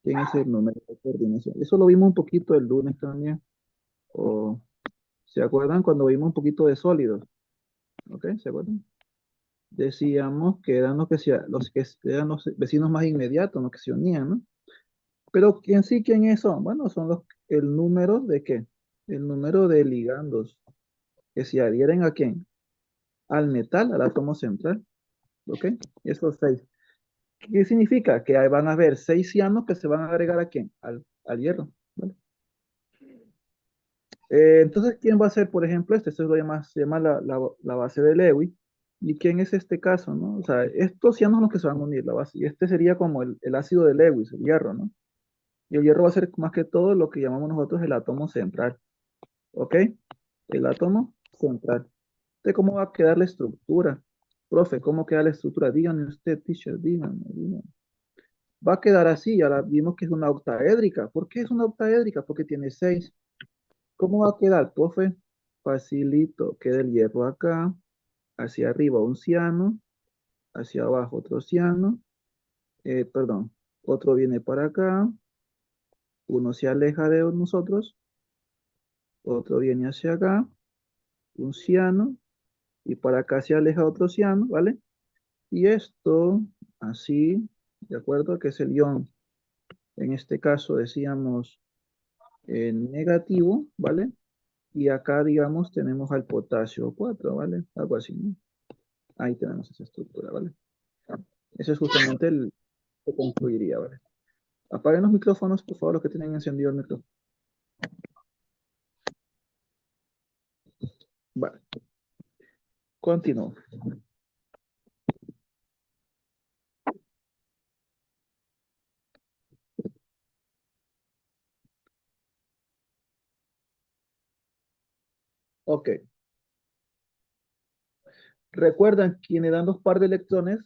¿Quién es el número de coordinación? Eso lo vimos un poquito el lunes también. ¿O se acuerdan cuando vimos un poquito de sólidos? ¿Ok? ¿Se acuerdan? Decíamos que eran los que eran los vecinos más inmediatos, los que se unían, ¿no? Pero ¿quién sí, quién es son? Bueno, son el número de qué? El número de ligandos que se adhieren a quién? Al metal, al átomo central. ¿Ok? Esos 6. ¿Qué significa? Que ahí van a haber 6 cianos que se van a agregar a quién? Al hierro. ¿Vale? Entonces, ¿quién va a ser, por ejemplo, este? Esto se llama la base de Lewis. ¿Y quién es este caso, no? O sea, estos cianos son los que se van a unir, la base. Y este sería como el ácido de Lewis, el hierro, ¿no? Y el hierro va a ser más que todo lo que llamamos nosotros el átomo central. ¿Ok? El átomo central. ¿De cómo va a quedar la estructura? Profe, ¿cómo queda la estructura? Díganme usted, teacher, díganme. Va a quedar así, ahora vimos que es una octaédrica. ¿Por qué es una octaédrica? Porque tiene 6. ¿Cómo va a quedar, profe? Facilito, queda el hierro acá, hacia arriba un ciano, hacia abajo otro ciano, perdón, otro viene para acá, uno se aleja de nosotros, otro viene hacia acá, un ciano, y para acá se aleja otro ciano, ¿vale? Y esto, así, ¿de acuerdo? Que es el ion, en este caso decíamos negativo, ¿vale? Y acá, digamos, tenemos al potasio 4, ¿vale? Algo así, ¿no? Ahí tenemos esa estructura, ¿vale? Ese es justamente el que concluiría, ¿vale? Apaguen los micrófonos, por favor, los que tienen encendido el micrófono. Vale, continúo. Ok. Recuerdan, quienes dan los par de electrones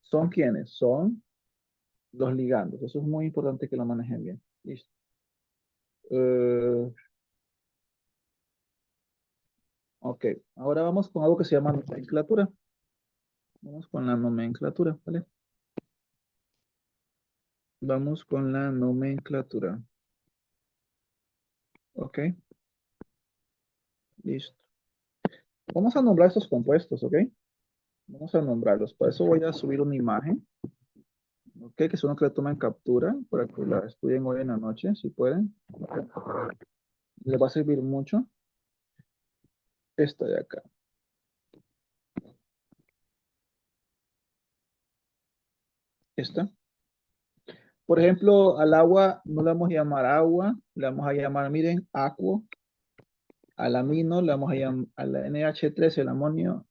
son quienes, son los ligandos. Eso es muy importante que lo manejen bien. Listo. Ok, ahora vamos con algo que se llama nomenclatura. Vamos con la nomenclatura, ¿vale? Vamos con la nomenclatura. Ok, listo. Vamos a nombrar estos compuestos, ¿ok? Vamos a nombrarlos. Para eso voy a subir una imagen, ¿ok? Que es uno que le tomen captura para que la estudien hoy en la noche, si pueden. Ok. Les va a servir mucho esta de acá. Esta. Por ejemplo, al agua no le vamos a llamar agua, le vamos a llamar, miren, aquo. Al amino le vamos a llamar, a la NH3, el amonio,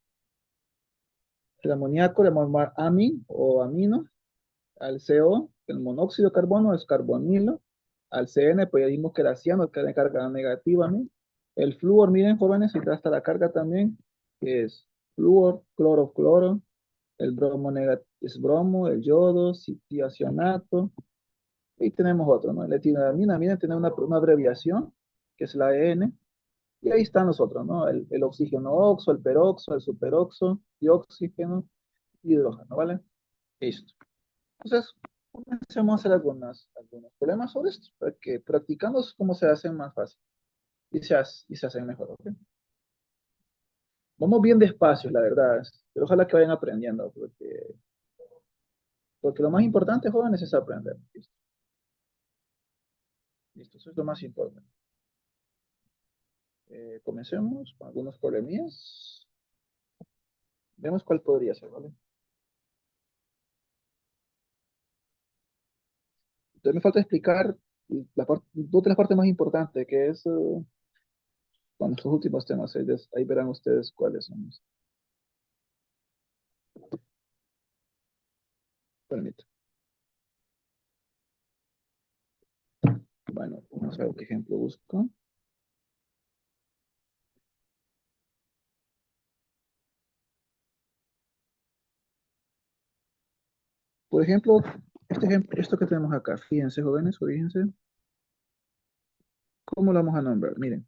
el amoníaco le vamos a llamar amin o amino. Al CO, el monóxido de carbono es carbonilo. Al CN, pues ya dimos que era ciano, que era de carga negativa, ¿no? El flúor, miren, jóvenes, y hasta la carga también, que es flúor, cloro, cloro. El bromo es bromo, el yodo, tiocianato. Y tenemos otro, ¿no? El etilenamina, miren, tiene una abreviación, que es la EN. Y ahí están los otros, ¿no? El oxígeno oxo, el peroxo, el superoxo, dióxido, hidrógeno, ¿vale? Listo. Entonces, comencemos a hacer algunos problemas sobre esto, para que practicamos cómo se hacen más fácil y se hacen mejor, ¿ok? Vamos bien despacio, la verdad, pero ojalá que vayan aprendiendo, porque lo más importante, jóvenes, es aprender. Listo, listo, eso es lo más importante. Comencemos con algunos problemillas. Vemos cuál podría ser, ¿vale? Entonces me falta explicar dos de las partes más importantes, que es con estos últimos temas. Ahí verán ustedes cuáles son. Permítanme. Bueno, vamos a ver qué ejemplo busco. Por ejemplo, esto que tenemos acá, fíjense, jóvenes, fíjense, ¿cómo lo vamos a nombrar? Miren,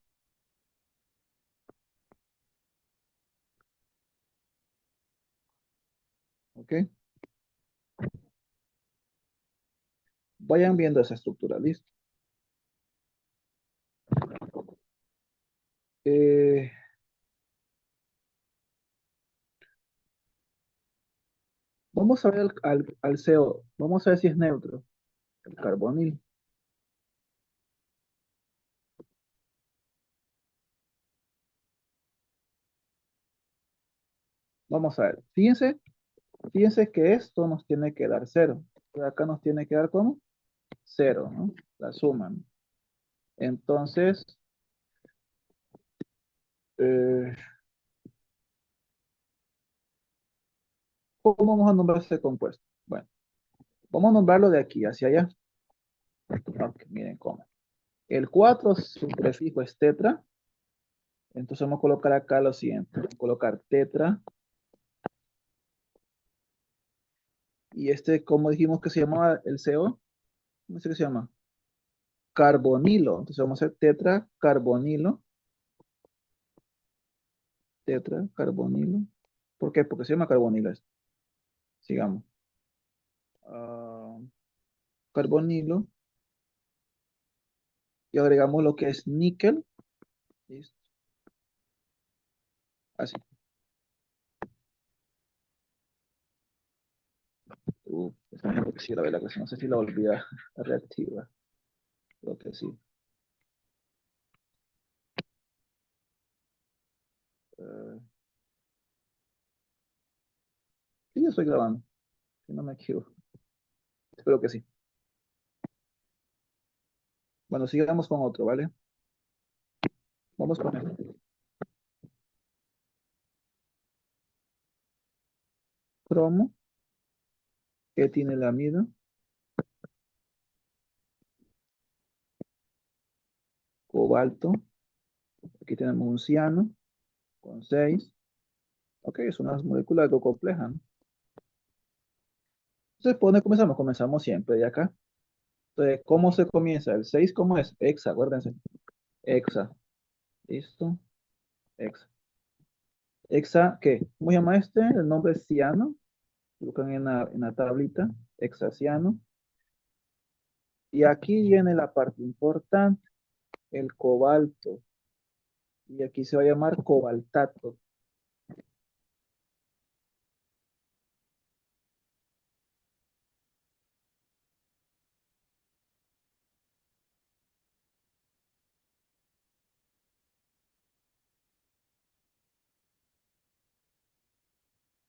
¿ok? Vayan viendo esa estructura, ¿listo? Eh, vamos a ver al CO, vamos a ver si es neutro, el carbonil. Vamos a ver, fíjense que esto nos tiene que dar cero. De acá nos tiene que dar ¿cómo? Cero, ¿no? La suma, ¿no? Entonces, eh, ¿cómo vamos a nombrar este compuesto? Bueno, vamos a nombrarlo de aquí hacia allá. Ok, miren cómo. El 4, su prefijo es tetra. Entonces vamos a colocar acá lo siguiente. Vamos a colocar tetra. Y este, ¿cómo dijimos que se llamaba el CO? ¿Cómo se llama? Carbonilo. Entonces vamos a hacer tetra carbonilo. Tetra carbonilo. ¿Por qué? Porque se llama carbonilo esto. Sigamos. Ah, carbonilo. Y agregamos lo que es níquel. Listo. Así. Creo que sí, la verdad que sí. No sé si la volví a reactivar. Creo que sí. Eh, sí, yo estoy grabando. Si no me equivoco. Espero que sí. Bueno, sigamos con otro, ¿vale? Vamos con el cromo, que tiene la mida, cobalto, aquí tenemos un ciano con 6. Ok, es una molécula algo compleja, ¿no? Entonces, ¿por dónde comenzamos? Comenzamos siempre de acá. Entonces, ¿cómo se comienza? El 6, ¿cómo es? Hexa, acuérdense. Hexa. ¿Listo? Hexa. Hexa, ¿qué? ¿Cómo se llama este? El nombre es ciano. Buscan en la tablita. Hexaciano. Y aquí viene la parte importante, el cobalto. Y aquí se va a llamar cobaltato.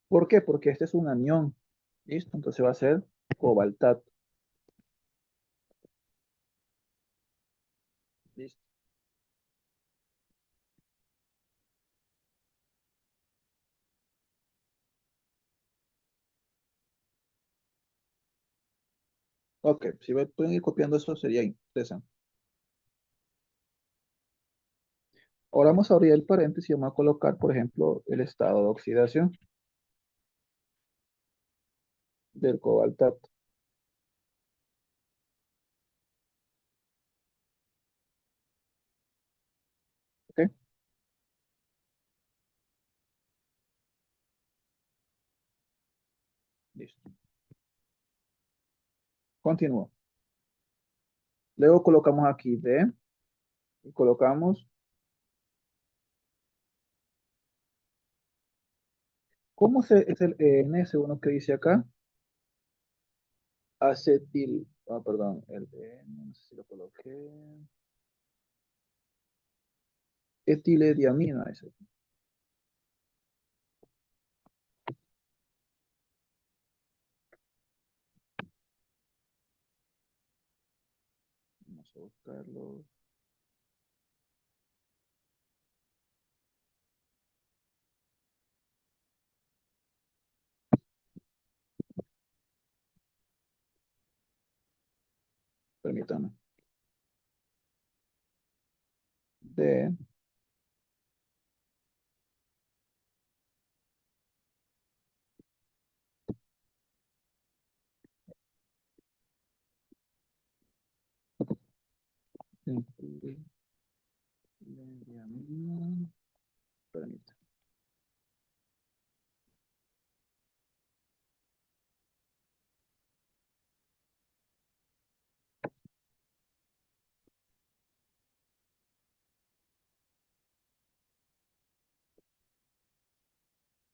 ¿Por qué? Porque este es un anión. ¿Listo? Entonces va a ser cobaltato. ¿Listo? Ok, si pueden ir copiando eso sería interesante. Ahora vamos a abrir el paréntesis y vamos a colocar, por ejemplo, el estado de oxidación del cobaltato. ¿Ok? Listo. Continúo. Luego colocamos aquí D y colocamos, ¿cómo es el NS1 que dice acá? Acetil, perdón, no sé si lo coloqué. Etilediamina, ese. Vamos a buscarlo. Permítame. D. Etilediamina. Permítame.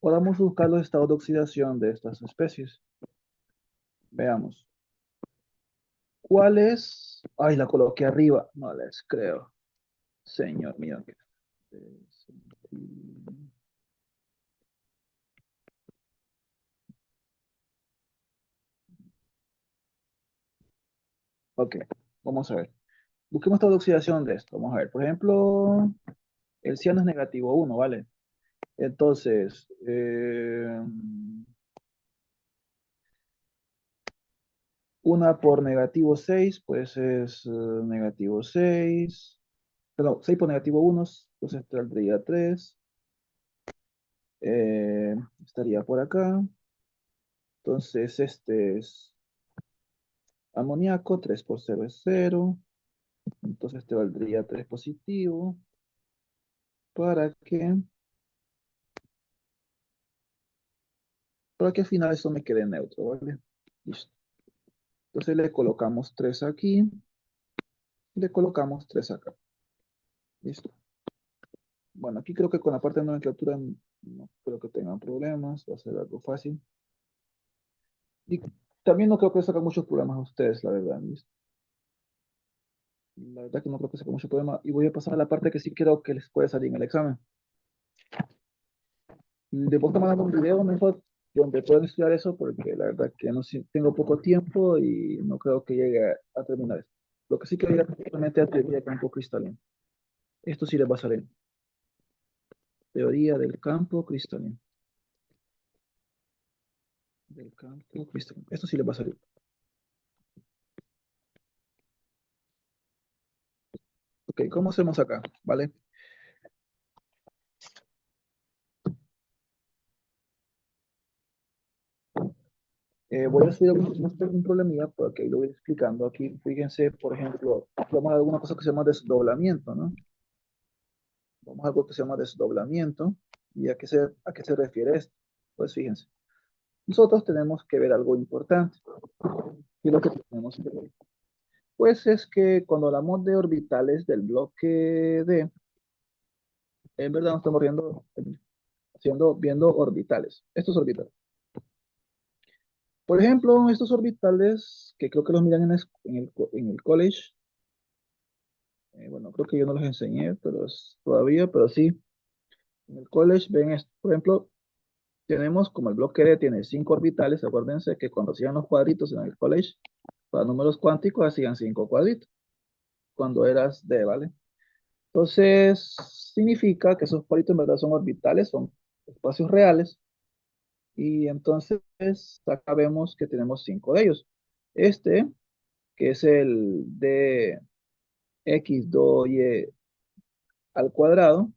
Ahora vamos a buscar los estados de oxidación de estas especies. Veamos. ¿Cuál es? Ay, la coloqué arriba. No les creo. Señor mío. Ok, vamos a ver. Busquemos estado de oxidación de esto. Vamos a ver. Por ejemplo, el ciano es negativo 1, ¿vale? Entonces, una por negativo 6, pues es negativo 6. Perdón, 6 por negativo 1, entonces saldría 3. Estaría por acá. Entonces, este es amoníaco, 3 por 0 es 0. Entonces te valdría 3 positivo. Para que al final eso me quede neutro, ¿vale? Listo. Entonces le colocamos 3 aquí. Y le colocamos 3 acá. Listo. Bueno, aquí creo que con la parte de nomenclatura no creo que tengan problemas. Va a ser algo fácil. Y también no creo que saque muchos problemas a ustedes, la verdad. ¿Listo? La verdad que no creo que saque mucho problema. Y voy a pasar a la parte que sí creo que les puede salir en el examen. Después te mandar un video mejor donde pueden estudiar eso porque la verdad que no tengo poco tiempo y no creo que llegue a terminar esto. Lo que sí que voy realmente a teoría de campo cristalino. Esto sí les va a salir. Teoría del campo cristalino. Del campo cristalino. Esto sí les va a salir. Ok, ¿cómo hacemos acá? ¿Vale? Voy a subir un problemilla porque ahí lo voy explicando. Aquí, fíjense, por ejemplo, vamos a alguna cosa que se llama desdoblamiento, ¿no? Vamos a algo que se llama desdoblamiento. ¿Y a qué se refiere esto? Pues fíjense, nosotros tenemos que ver algo importante. ¿Qué es lo que tenemos que ver? Pues es que cuando hablamos de orbitales del bloque D, en verdad nos estamos viendo orbitales. Estos orbitales. Por ejemplo, estos orbitales, que creo que los miran en el college, bueno, creo que yo no los enseñé todavía, pero sí, en el college ven esto. Por ejemplo, tenemos como el bloque D tiene 5 orbitales, acuérdense que cuando hacían los cuadritos en el college, para números cuánticos hacían 5 cuadritos, cuando eras D, ¿vale? Entonces, significa que esos cuadritos en verdad son orbitales, son espacios reales, y entonces acá vemos que tenemos 5 de ellos. Este que es el de x 2y al cuadrado,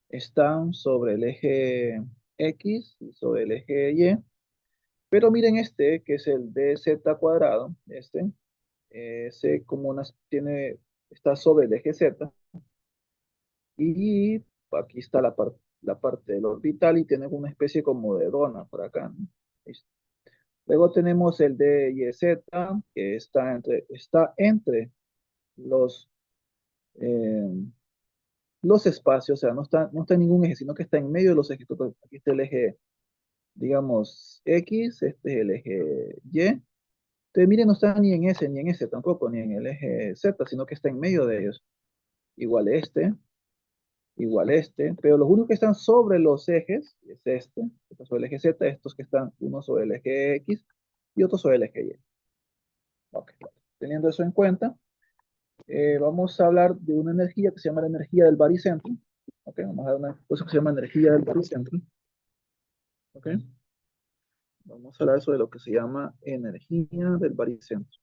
están sobre el eje X y sobre el eje Y. Pero miren este, que es el dz cuadrado, ese como está sobre el eje Z. Y aquí está la parte del orbital y tenemos una especie como de dona por acá, ¿no? Listo. Luego tenemos el de YZ, que está entre los, eh, los espacios, o sea, no está en ningún eje, sino que está en medio de los ejes. Entonces, aquí está el eje, digamos, X, este es el eje Y. Entonces, miren, no está ni en ese, ni en ese tampoco, ni en el eje Z, sino que está en medio de ellos. Igual este, pero los únicos que están sobre los ejes es que está sobre el eje Z, estos que están uno sobre el eje X y otro sobre el eje Y. Ok. Teniendo eso en cuenta, vamos a hablar de una energía que se llama la energía del baricentro. Ok, vamos a ver una cosa que se llama energía del baricentro. Ok, vamos a hablar sobre lo que se llama energía del baricentro.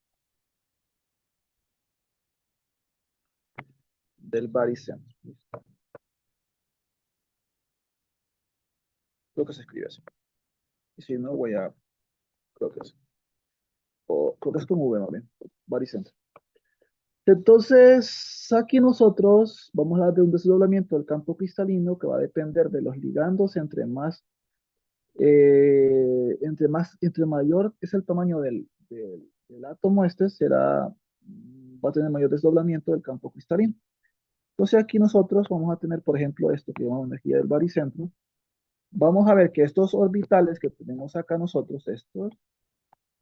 Del baricentro. Listo. Creo que se escribe así. Y si no, creo que es. O creo que es con V, más bien. Baricentro. Entonces, aquí nosotros vamos a dar de un desdoblamiento del campo cristalino que va a depender de los ligandos. Entre mayor es el tamaño del átomo, va a tener mayor desdoblamiento del campo cristalino. Entonces, aquí nosotros vamos a tener, por ejemplo, esto que llamamos energía del baricentro. Vamos a ver que estos orbitales que tenemos acá nosotros, estos,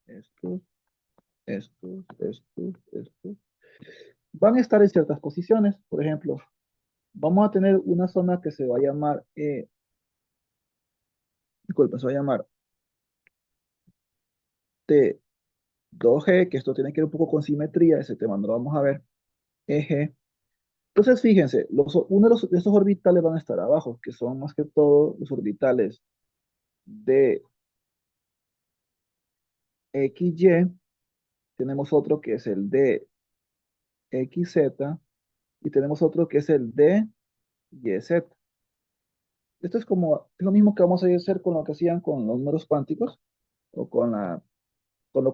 estos, van a estar en ciertas posiciones. Por ejemplo, vamos a tener una zona que se va a llamar, disculpa, se va a llamar T2G, que esto tiene que ver un poco con simetría, ese tema no lo vamos a ver, eje. Entonces, fíjense, uno de esos orbitales van a estar abajo, que son más que todo los orbitales de XY. Tenemos otro que es el de XZ, y tenemos otro que es el de YZ. Esto es lo mismo que vamos a hacer con lo que hacían con los números cuánticos, o cuando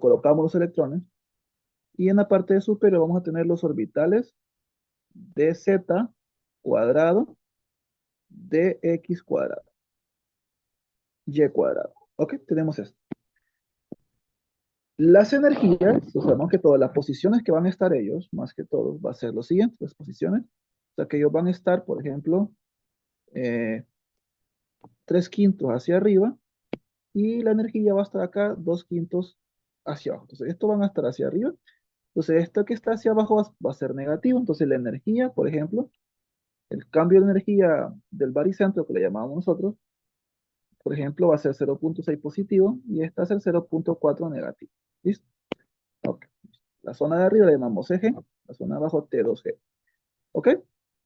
colocamos los electrones. Y en la parte superior vamos a tener los orbitales de z cuadrado, de x cuadrado, y cuadrado. Ok, tenemos esto. Las energías, o sea, más que todo, las posiciones que van a estar ellos, más que todo, va a ser lo siguiente, las posiciones. O sea, que ellos van a estar, por ejemplo, 3/5 hacia arriba, y la energía va a estar acá 2/5 hacia abajo. Entonces, estos van a estar hacia arriba. Entonces, esto que está hacia abajo va a ser negativo. Entonces, la energía, por ejemplo, el cambio de energía del baricentro, que le llamamos nosotros, por ejemplo, va a ser 0,6 positivo y esta va a ser 0,4 negativo. ¿Listo? Ok. La zona de arriba le llamamos eje, la zona de abajo T2G. ¿Ok?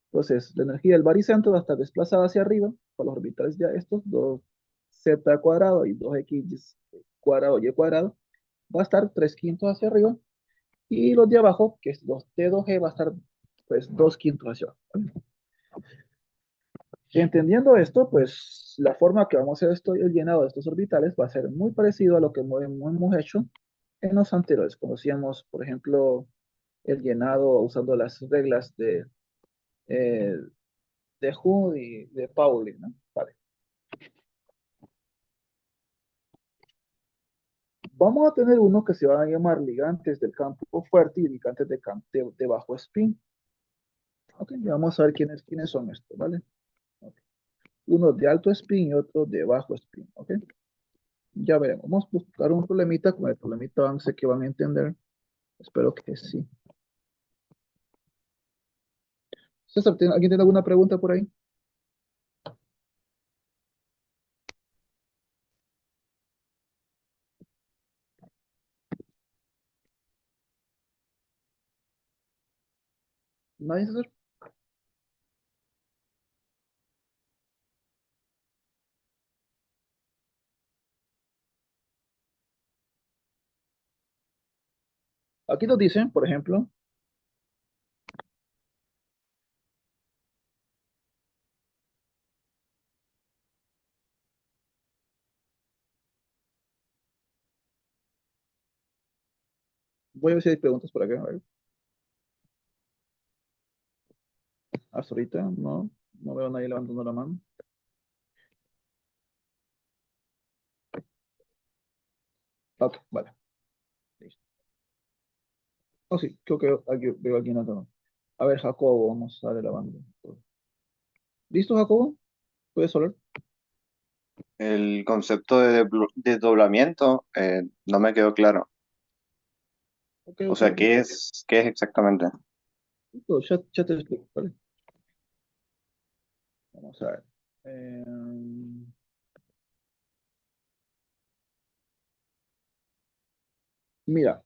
Entonces, la energía del baricentro va a estar desplazada hacia arriba por los orbitales ya estos, 2z cuadrado y 2x cuadrado y cuadrado, va a estar 3/5 hacia arriba, y los de abajo, que es los T2G, va a estar pues 2/5 hacia abajo. ¿Vale? Entendiendo esto, pues la forma que vamos a hacer el llenado de estos orbitales va a ser muy parecido a lo que hemos hecho en los anteriores. Conocíamos, por ejemplo, el llenado usando las reglas eh, de Hund y de Pauli, ¿no? Vale. Vamos a tener uno que se van a llamar ligantes del campo fuerte y ligantes de bajo spin. Ok, ya vamos a ver quiénes son estos, ¿vale? Okay. Uno de alto spin y otro de bajo spin, ¿ok? Ya veremos. Vamos a buscar un problemita. Con el problemita sé que van a entender. Espero que sí. César, ¿alguien tiene alguna pregunta por ahí? ¿Nadie, César? aquí nos dicen, por ejemplo, voy a ver si hay preguntas por acá. A ver. Hasta ahorita no veo a nadie levantando la mano. Ok, vale. Listo. Oh, sí, creo que veo aquí nada. A ver, Jacobo, vamos a darle la banda. ¿Listo, Jacobo? ¿Puedes hablar? El concepto de desdoblamiento no me quedó claro. Ok, O ok, sea, ok. qué es exactamente? Listo, ya te explico, ¿vale? Vamos a ver. Eh, mira,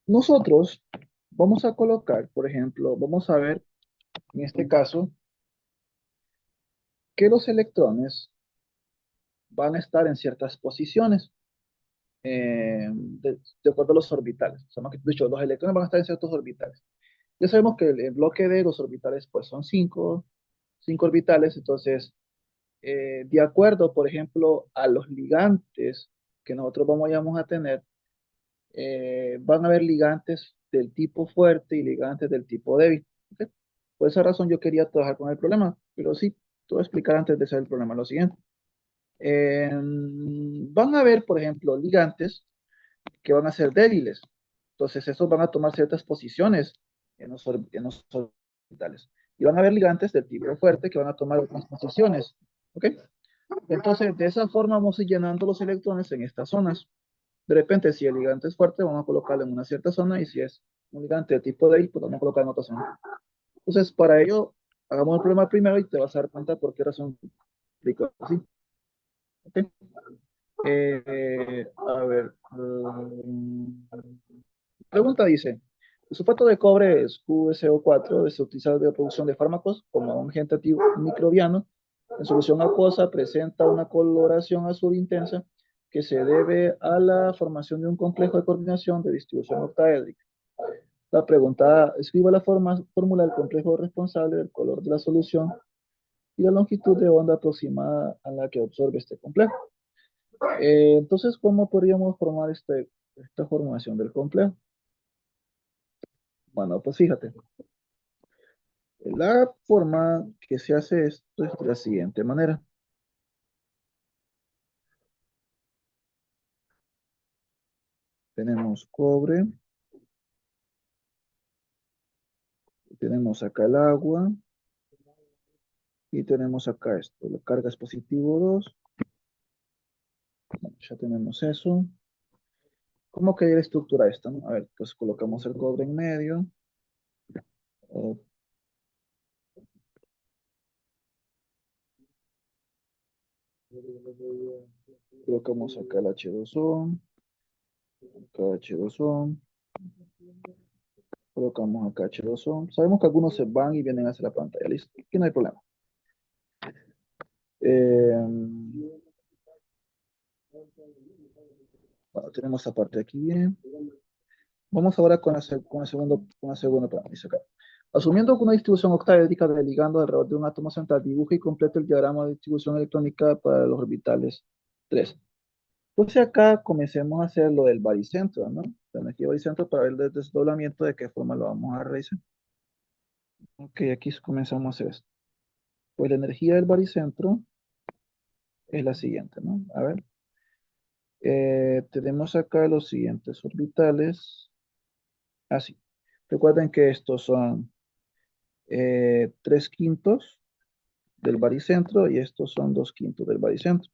nosotros vamos a colocar, por ejemplo, vamos a ver en este caso que los electrones van a estar en ciertas posiciones de acuerdo a los orbitales. O sea, más que dicho, los electrones van a estar en ciertos orbitales. Ya sabemos que el bloque de los orbitales pues son cinco orbitales, entonces de acuerdo, por ejemplo, a los ligantes que nosotros vamos a tener, van a haber ligantes del tipo fuerte y ligantes del tipo débil. ¿Ok? Por esa razón yo quería trabajar con el problema, pero sí, te voy a explicar antes de hacer el problema lo siguiente. Van a haber, por ejemplo, ligantes que van a ser débiles. Entonces, estos van a tomar ciertas posiciones en los orbitales. Y van a haber ligantes del tipo fuerte que van a tomar otras posiciones. ¿Ok? Entonces, de esa forma vamos a ir llenando los electrones en estas zonas. De repente, si el ligante es fuerte, vamos a colocarlo en una cierta zona, y si es un ligante de tipo débil, pues vamos a colocarlo en otra zona. Entonces, para ello, hagamos el problema primero y te vas a dar cuenta por qué razón explico así. ¿Ok? A ver. Pregunta dice, el sulfato de cobre es QSO4, es utilizado en la producción de fármacos como un agente activo microbiano. En solución acuosa presenta una coloración azul intensa que se debe a la formación de un complejo de coordinación de distribución octaédrica. La pregunta, escriba la fórmula del complejo responsable del color de la solución y la longitud de onda aproximada a la que absorbe este complejo. Entonces, ¿cómo podríamos formar esta formulación del complejo? Bueno, pues fíjate, la forma que se hace esto es de la siguiente manera. Tenemos cobre, tenemos acá el agua y tenemos acá esto. La carga es positivo 2. Bueno, ya tenemos eso. ¿Cómo queda la estructura esta, no? A ver, pues colocamos el cobre en medio. eh, Colocamos acá el H2O, acá H2O, colocamos acá H2O. Sabemos que algunos se van y vienen hacia la pantalla, listo. Aquí no hay problema. Bueno, tenemos esta parte aquí bien. Vamos ahora con la segunda premisa acá. Asumiendo que una distribución octaédrica de ligando alrededor de un átomo central dibuja y completa el diagrama de distribución electrónica para los orbitales 3. Pues acá comencemos a hacer lo del baricentro, ¿no? La energía baricentro para ver el desdoblamiento de qué forma lo vamos a realizar. Ok, aquí comenzamos a hacer esto. Pues la energía del baricentro es la siguiente, ¿no? A ver. Tenemos acá los siguientes orbitales. Así. Recuerden que estos son 3/5 del baricentro y estos son 2/5 del baricentro.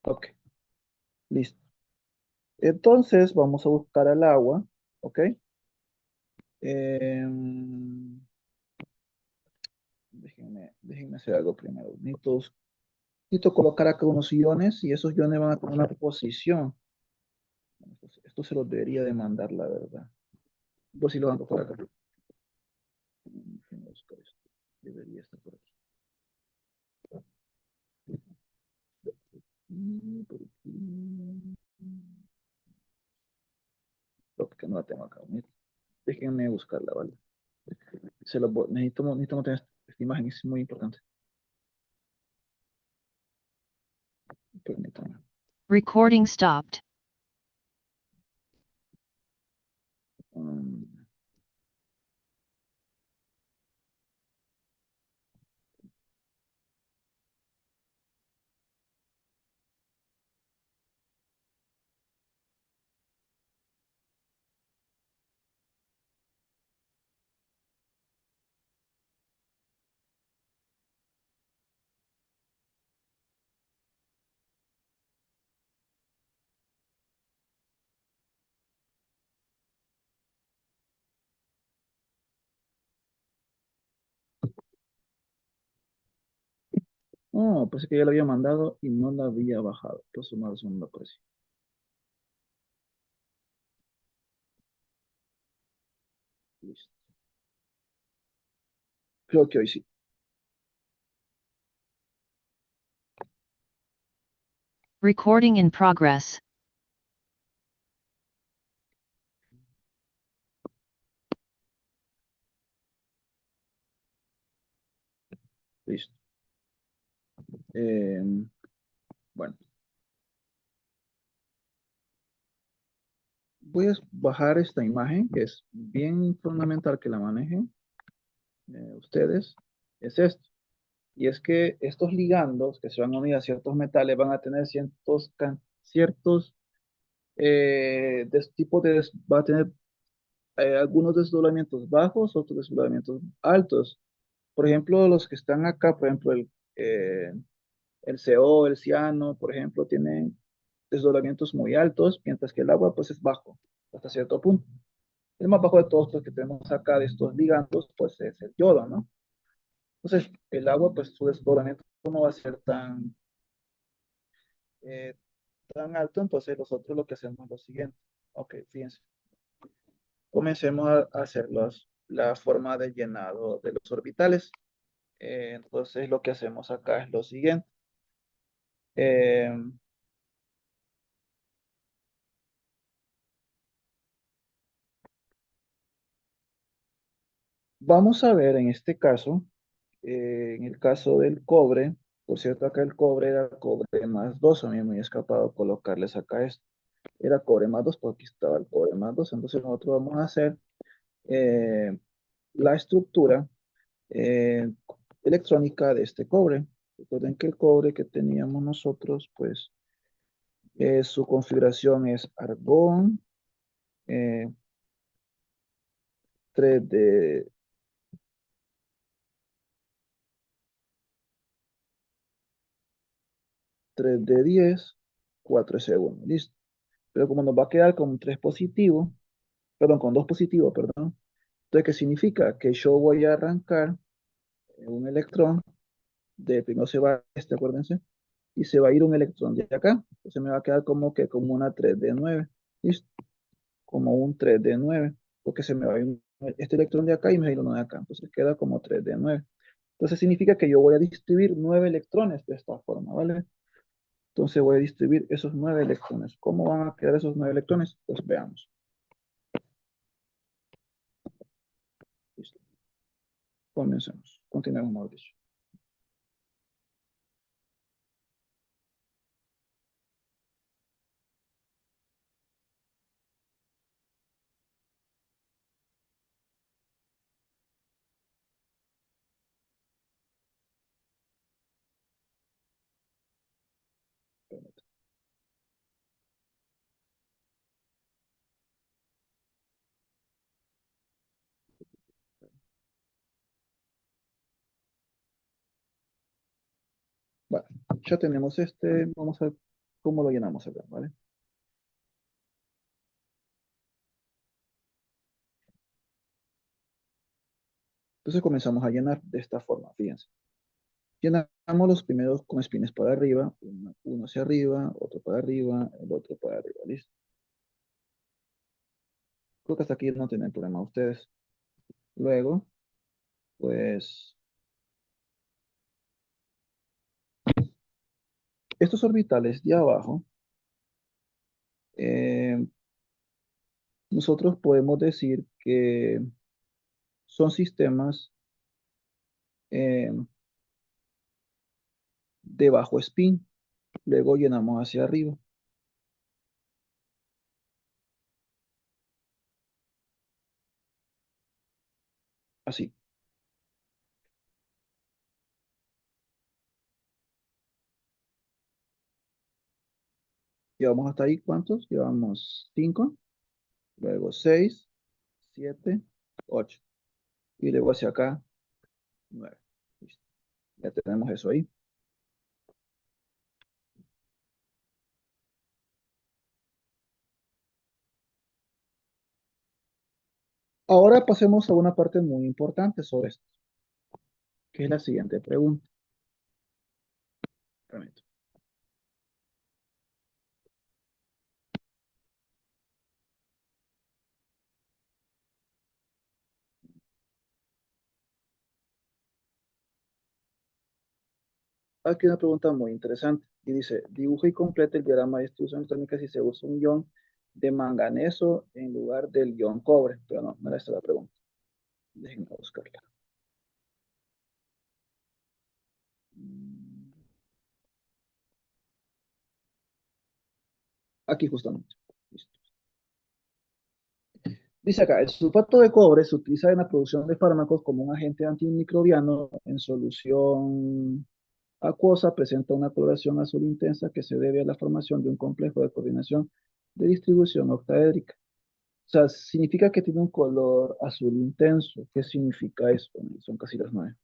Ok, listo. Entonces vamos a buscar al agua, ¿ok? Déjenme hacer algo primero. Necesito colocar acá unos iones y esos iones van a tener una posición. Esto se los debería de mandar, la verdad. Pues si lo ando por acá. Déjenme buscar esto. Debería estar por aquí. Y por aquí. Porque no la tengo acá. Déjenme buscarla, ¿vale? Necesitamos tener esta imagen, es muy importante. Permítanme. Recording stopped. Um, oh, pensé que ya la había mandado y no la había bajado. Por eso no me apareció. Listo. Creo que hoy sí. Recording in progress. Listo. Bueno. Voy a bajar esta imagen, que es bien fundamental que la manejen ustedes. Es esto. Y es que estos ligandos que se van a unir a ciertos metales van a tener ciertos tipos de... Va a tener algunos desdoblamientos bajos, otros desdoblamientos altos. Por ejemplo, los que están acá, por ejemplo, el CO, el ciano, por ejemplo, tienen desdoblamientos muy altos, mientras que el agua pues es bajo hasta cierto punto. El más bajo de todos los que tenemos acá de estos ligandos pues es el yodo, ¿no? Entonces, el agua pues su desdoblamiento no va a ser eh, tan alto, entonces nosotros lo que hacemos es lo siguiente. Ok, fíjense. Comencemos a hacer la forma de llenado de los orbitales. Entonces lo que hacemos acá es lo siguiente. Eh, Vamos a ver en este caso, en el caso del cobre, por cierto, acá el cobre era cobre más 2, a mí me había escapado colocarles acá esto. Era cobre más 2, porque aquí estaba el cobre más 2. Entonces nosotros vamos a hacer eh, la estructura eh, electrónica de este cobre. Recuerden que el cobre que teníamos nosotros, pues su configuración es argón, eh, 3D, 3D10, 4S1, listo. Pero como nos va a quedar con 3 positivo, perdón, con 2 positivos, perdón. Entonces, ¿qué significa? Que yo voy a arrancar un electrón, de primero se va este, acuérdense, y se va a ir un electrón de acá. Entonces me va a quedar como una 3D9, listo, como un 3D9, porque se me va a ir este electrón de acá y me va a ir uno de acá. Entonces queda como 3D9. Entonces significa que yo voy a distribuir 9 electrones de esta forma, ¿vale? Entonces voy a distribuir esos 9 electrones. ¿Cómo van a quedar esos 9 electrones? Pues veamos. Listo. Comencemos. Continuemos, Mauricio. Bueno, ya tenemos este. Vamos a ver cómo lo llenamos acá, ¿vale? Entonces comenzamos a llenar de esta forma, fíjense. Llenamos los primeros con espines para arriba, uno hacia arriba, otro para arriba, el otro para arriba, ¿listo? Creo que hasta aquí no tienen problema ustedes. Luego, pues, estos orbitales de abajo, eh, nosotros podemos decir que son sistemas eh, de bajo spin. Luego llenamos hacia arriba. Así. Llevamos hasta ahí, ¿cuántos? Llevamos 5, luego 6, 7, 8. Y luego hacia acá, 9. Listo. Ya tenemos eso ahí. Ahora pasemos a una parte muy importante sobre esto, que es la siguiente pregunta. Permítame. Aquí una pregunta muy interesante. Y dice, dibuja y completa el diagrama de distribución electrónica si se usa un ion de manganeso en lugar del ion cobre. Pero no, no era esta la pregunta. Déjenme buscarla. Aquí justamente. Listo. Dice acá, el sulfato de cobre se utiliza en la producción de fármacos como un agente antimicrobiano en solución acuosa, presenta una coloración azul intensa que se debe a la formación de un complejo de coordinación de distribución octaédrica. O sea, significa que tiene un color azul intenso. ¿Qué significa eso? Bueno, son casi las 9.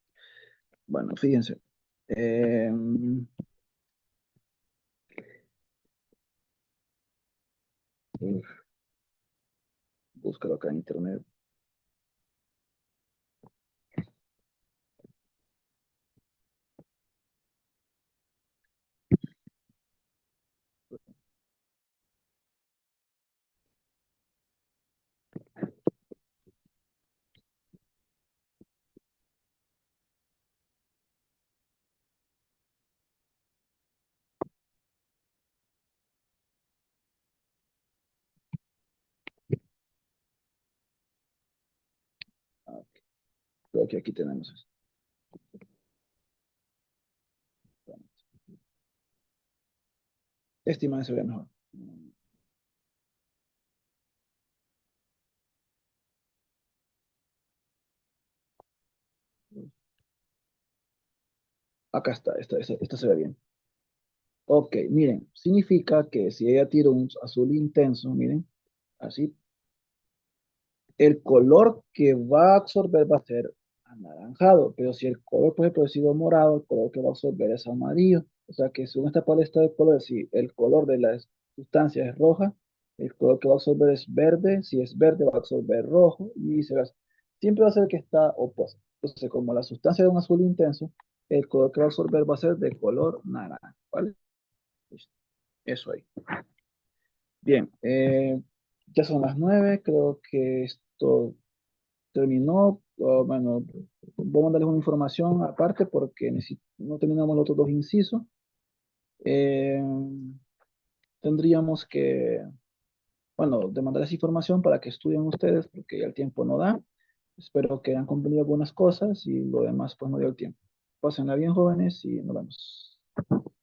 Bueno, fíjense. Eh, búscalo acá en internet. Ah, ok. Creo que aquí tenemos eso. Esta imagen se ve mejor. Acá está, esta se ve bien. Ok, miren, significa que si ella tira un azul intenso, miren, así, el color que va a absorber va a ser anaranjado, pero si el color, por ejemplo, ha sido morado, el color que va a absorber es amarillo. O sea que según esta paleta de colores, si el color de la sustancia es roja, el color que va a absorber es verde, si es verde va a absorber rojo y viceversa. Siempre va a ser el que está opuesto. Entonces, como la sustancia es de un azul intenso, el color que va a absorber va a ser de color naranja, ¿vale? Listo. Eso ahí. Bien, ya son las 9, creo que esto terminó. Bueno, voy a mandarles una información aparte porque no terminamos los otros dos incisos. Eh, tendríamos que, bueno, de mandarles información para que estudien ustedes porque ya el tiempo no da. Espero que hayan comprendido algunas cosas y lo demás pues no dio el tiempo. Pásenla bien, jóvenes, y nos vemos.